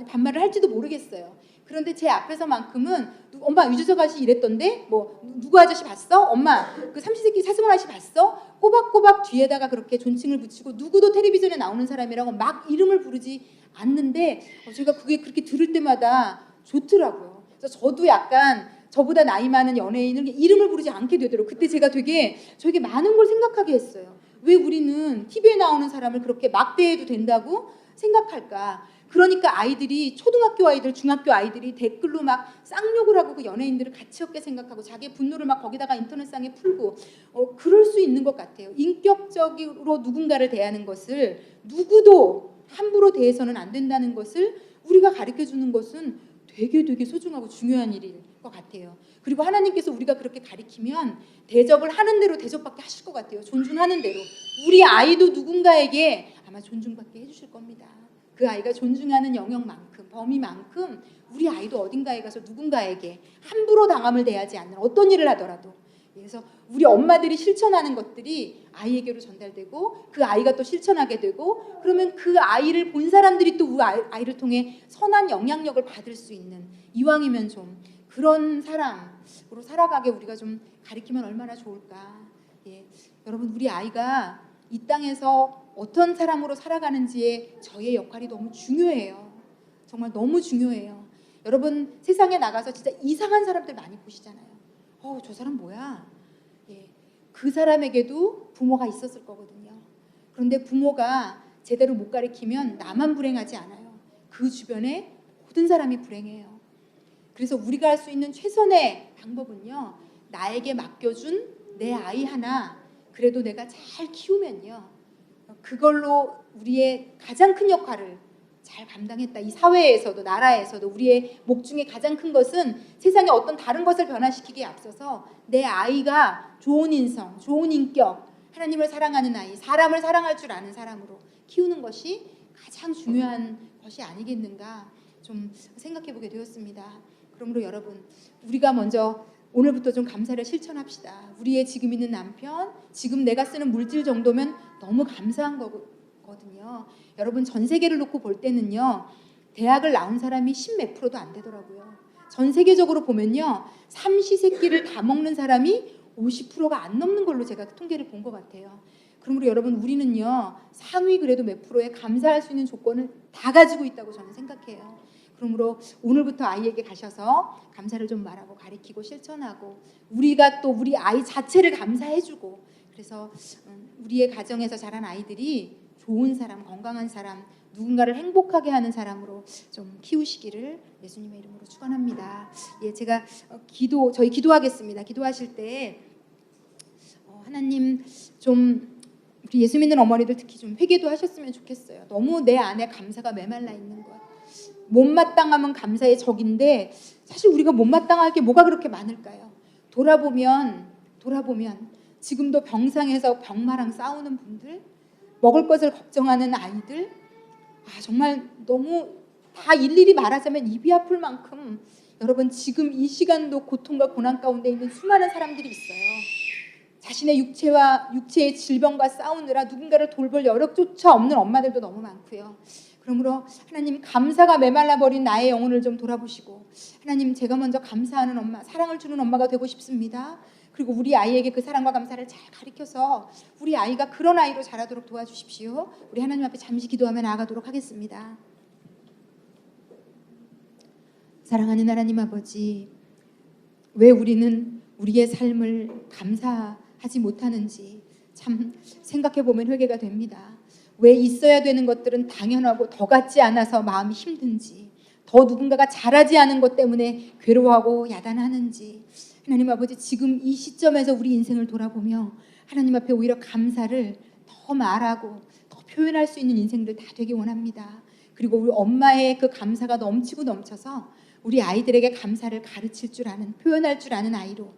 반말을 할지도 모르겠어요. 그런데 제 앞에서만큼은 엄마 유재석 아저씨 이랬던데, 뭐 누구 아저씨 봤어? 엄마 그 삼시세끼 사승원 아저씨 봤어? 꼬박꼬박 뒤에다가 그렇게 존칭을 붙이고, 누구도 텔레비전에 나오는 사람이라고 막 이름을 부르지 않는데 제가 그게 그렇게 들을 때마다 좋더라고요. 그래서 저도 약간 저보다 나이 많은 연예인을 이름을 부르지 않게 되더라고요. 그때 제가 되게 저에게 많은 걸 생각하게 했어요. 왜 우리는 TV에 나오는 사람을 그렇게 막대해도 된다고 생각할까? 그러니까 아이들이, 초등학교 아이들, 중학교 아이들이 댓글로 막 쌍욕을 하고 그 연예인들을 가치 없게 생각하고 자기의 분노를 막 거기다가 인터넷상에 풀고 그럴 수 있는 것 같아요. 인격적으로 누군가를 대하는 것을 누구도 함부로 대해서는 안 된다는 것을 우리가 가르쳐주는 것은 되게 소중하고 중요한 일일 것 같아요. 그리고 하나님께서 우리가 그렇게 가르치면 대접을 하는 대로 대접받게 하실 것 같아요. 존중하는 대로. 우리 아이도 누군가에게 아마 존중받게 해주실 겁니다. 그 아이가 존중하는 영역만큼, 범위만큼 우리 아이도 어딘가에 가서 누군가에게 함부로 당함을 대하지 않는 어떤 일을 하더라도, 그래서 우리 엄마들이 실천하는 것들이 아이에게로 전달되고 그 아이가 또 실천하게 되고, 그러면 그 아이를 본 사람들이 또 우리 아이를 통해 선한 영향력을 받을 수 있는, 이왕이면 좀 그런 사람으로 살아가게 우리가 좀 가르치면 얼마나 좋을까. 예, 여러분, 우리 아이가 이 땅에서 어떤 사람으로 살아가는지에 저의 역할이 너무 중요해요. 정말 너무 중요해요. 여러분, 세상에 나가서 진짜 이상한 사람들 많이 보시잖아요. 저 사람 뭐야? 예, 그 사람에게도 부모가 있었을 거거든요. 그런데 부모가 제대로 못 가르치면 나만 불행하지 않아요. 그 주변에 모든 사람이 불행해요. 그래서 우리가 할 수 있는 최선의 방법은요, 나에게 맡겨준 내 아이 하나 그래도 내가 잘 키우면요, 그걸로 우리의 가장 큰 역할을 잘 감당했다. 이 사회에서도 나라에서도 우리의 목 중에 가장 큰 것은 세상에 어떤 다른 것을 변화시키기에 앞서서 내 아이가 좋은 인성, 좋은 인격, 하나님을 사랑하는 아이, 사람을 사랑할 줄 아는 사람으로 키우는 것이 가장 중요한 것이 아니겠는가 좀 생각해 보게 되었습니다. 그러므로 여러분, 우리가 먼저 오늘부터 좀 감사를 실천합시다. 우리의 지금 있는 남편, 지금 내가 쓰는 물질 정도면 너무 감사한 거거든요. 여러분, 전 세계를 놓고 볼 때는요, 대학을 나온 사람이 10몇 %도 안 되더라고요. 전 세계적으로 보면요, 삼시세끼를 다 먹는 사람이 50%가 안 넘는 걸로 제가 통계를 본 것 같아요. 그러므로 여러분, 우리는요, 상위 그래도 몇 프로에 감사할 수 있는 조건을 다 가지고 있다고 저는 생각해요. 그러므로 오늘부터 아이에게 가셔서 감사를 좀 말하고 가르치고 실천하고, 우리가 또 우리 아이 자체를 감사해주고, 그래서 우리의 가정에서 자란 아이들이 좋은 사람, 건강한 사람, 누군가를 행복하게 하는 사람으로 좀 키우시기를 예수님의 이름으로 축원합니다. 예, 제가 저희 기도하겠습니다. 기도하실 때 하나님, 좀 우리 예수 믿는 어머니들 특히 좀 회개도 하셨으면 좋겠어요. 너무 내 안에 감사가 메말라 있는 것. 못마땅함은 감사의 적인데 사실 우리가 못마땅할 게 뭐가 그렇게 많을까요? 돌아보면 지금도 병상에서 병마랑 싸우는 분들, 먹을 것을 걱정하는 아이들, 정말 너무 다 일일이 말하자면 입이 아플 만큼 여러분 지금 이 시간도 고통과 고난 가운데 있는 수많은 사람들이 있어요. 자신의 육체의 질병과 싸우느라 누군가를 돌볼 여력조차 없는 엄마들도 너무 많고요. 그러므로 하나님 감사가 메말라 버린 나의 영혼을 좀 돌아보시고 하나님 제가 먼저 감사하는 엄마, 사랑을 주는 엄마가 되고 싶습니다. 그리고 우리 아이에게 그 사랑과 감사를 잘 가르쳐서 우리 아이가 그런 아이로 자라도록 도와주십시오. 우리 하나님 앞에 잠시 기도하며 나아가도록 하겠습니다. 사랑하는 하나님 아버지, 왜 우리는 우리의 삶을 감사하지 못하는지 참 생각해 보면 회개가 됩니다. 왜 있어야 되는 것들은 당연하고 더 같지 않아서 마음이 힘든지, 더 누군가가 잘하지 않은 것 때문에 괴로워하고 야단하는지, 하나님 아버지 지금 이 시점에서 우리 인생을 돌아보며 하나님 앞에 오히려 감사를 더 말하고 더 표현할 수 있는 인생들 다 되기 원합니다. 그리고 우리 엄마의 그 감사가 넘치고 넘쳐서 우리 아이들에게 감사를 가르칠 줄 아는, 표현할 줄 아는 아이로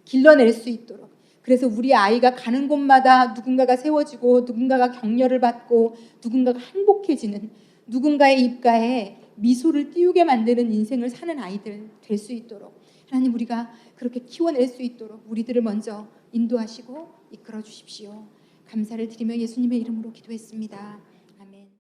길러낼 수 있도록, 그래서 우리 아이가 가는 곳마다 누군가가 세워지고 누군가가 격려를 받고 누군가가 행복해지는, 누군가의 입가에 미소를 띄우게 만드는 인생을 사는 아이들 될 수 있도록 하나님 우리가 그렇게 키워낼 수 있도록 우리들을 먼저 인도하시고 이끌어 주십시오. 감사를 드리며 예수님의 이름으로 기도했습니다.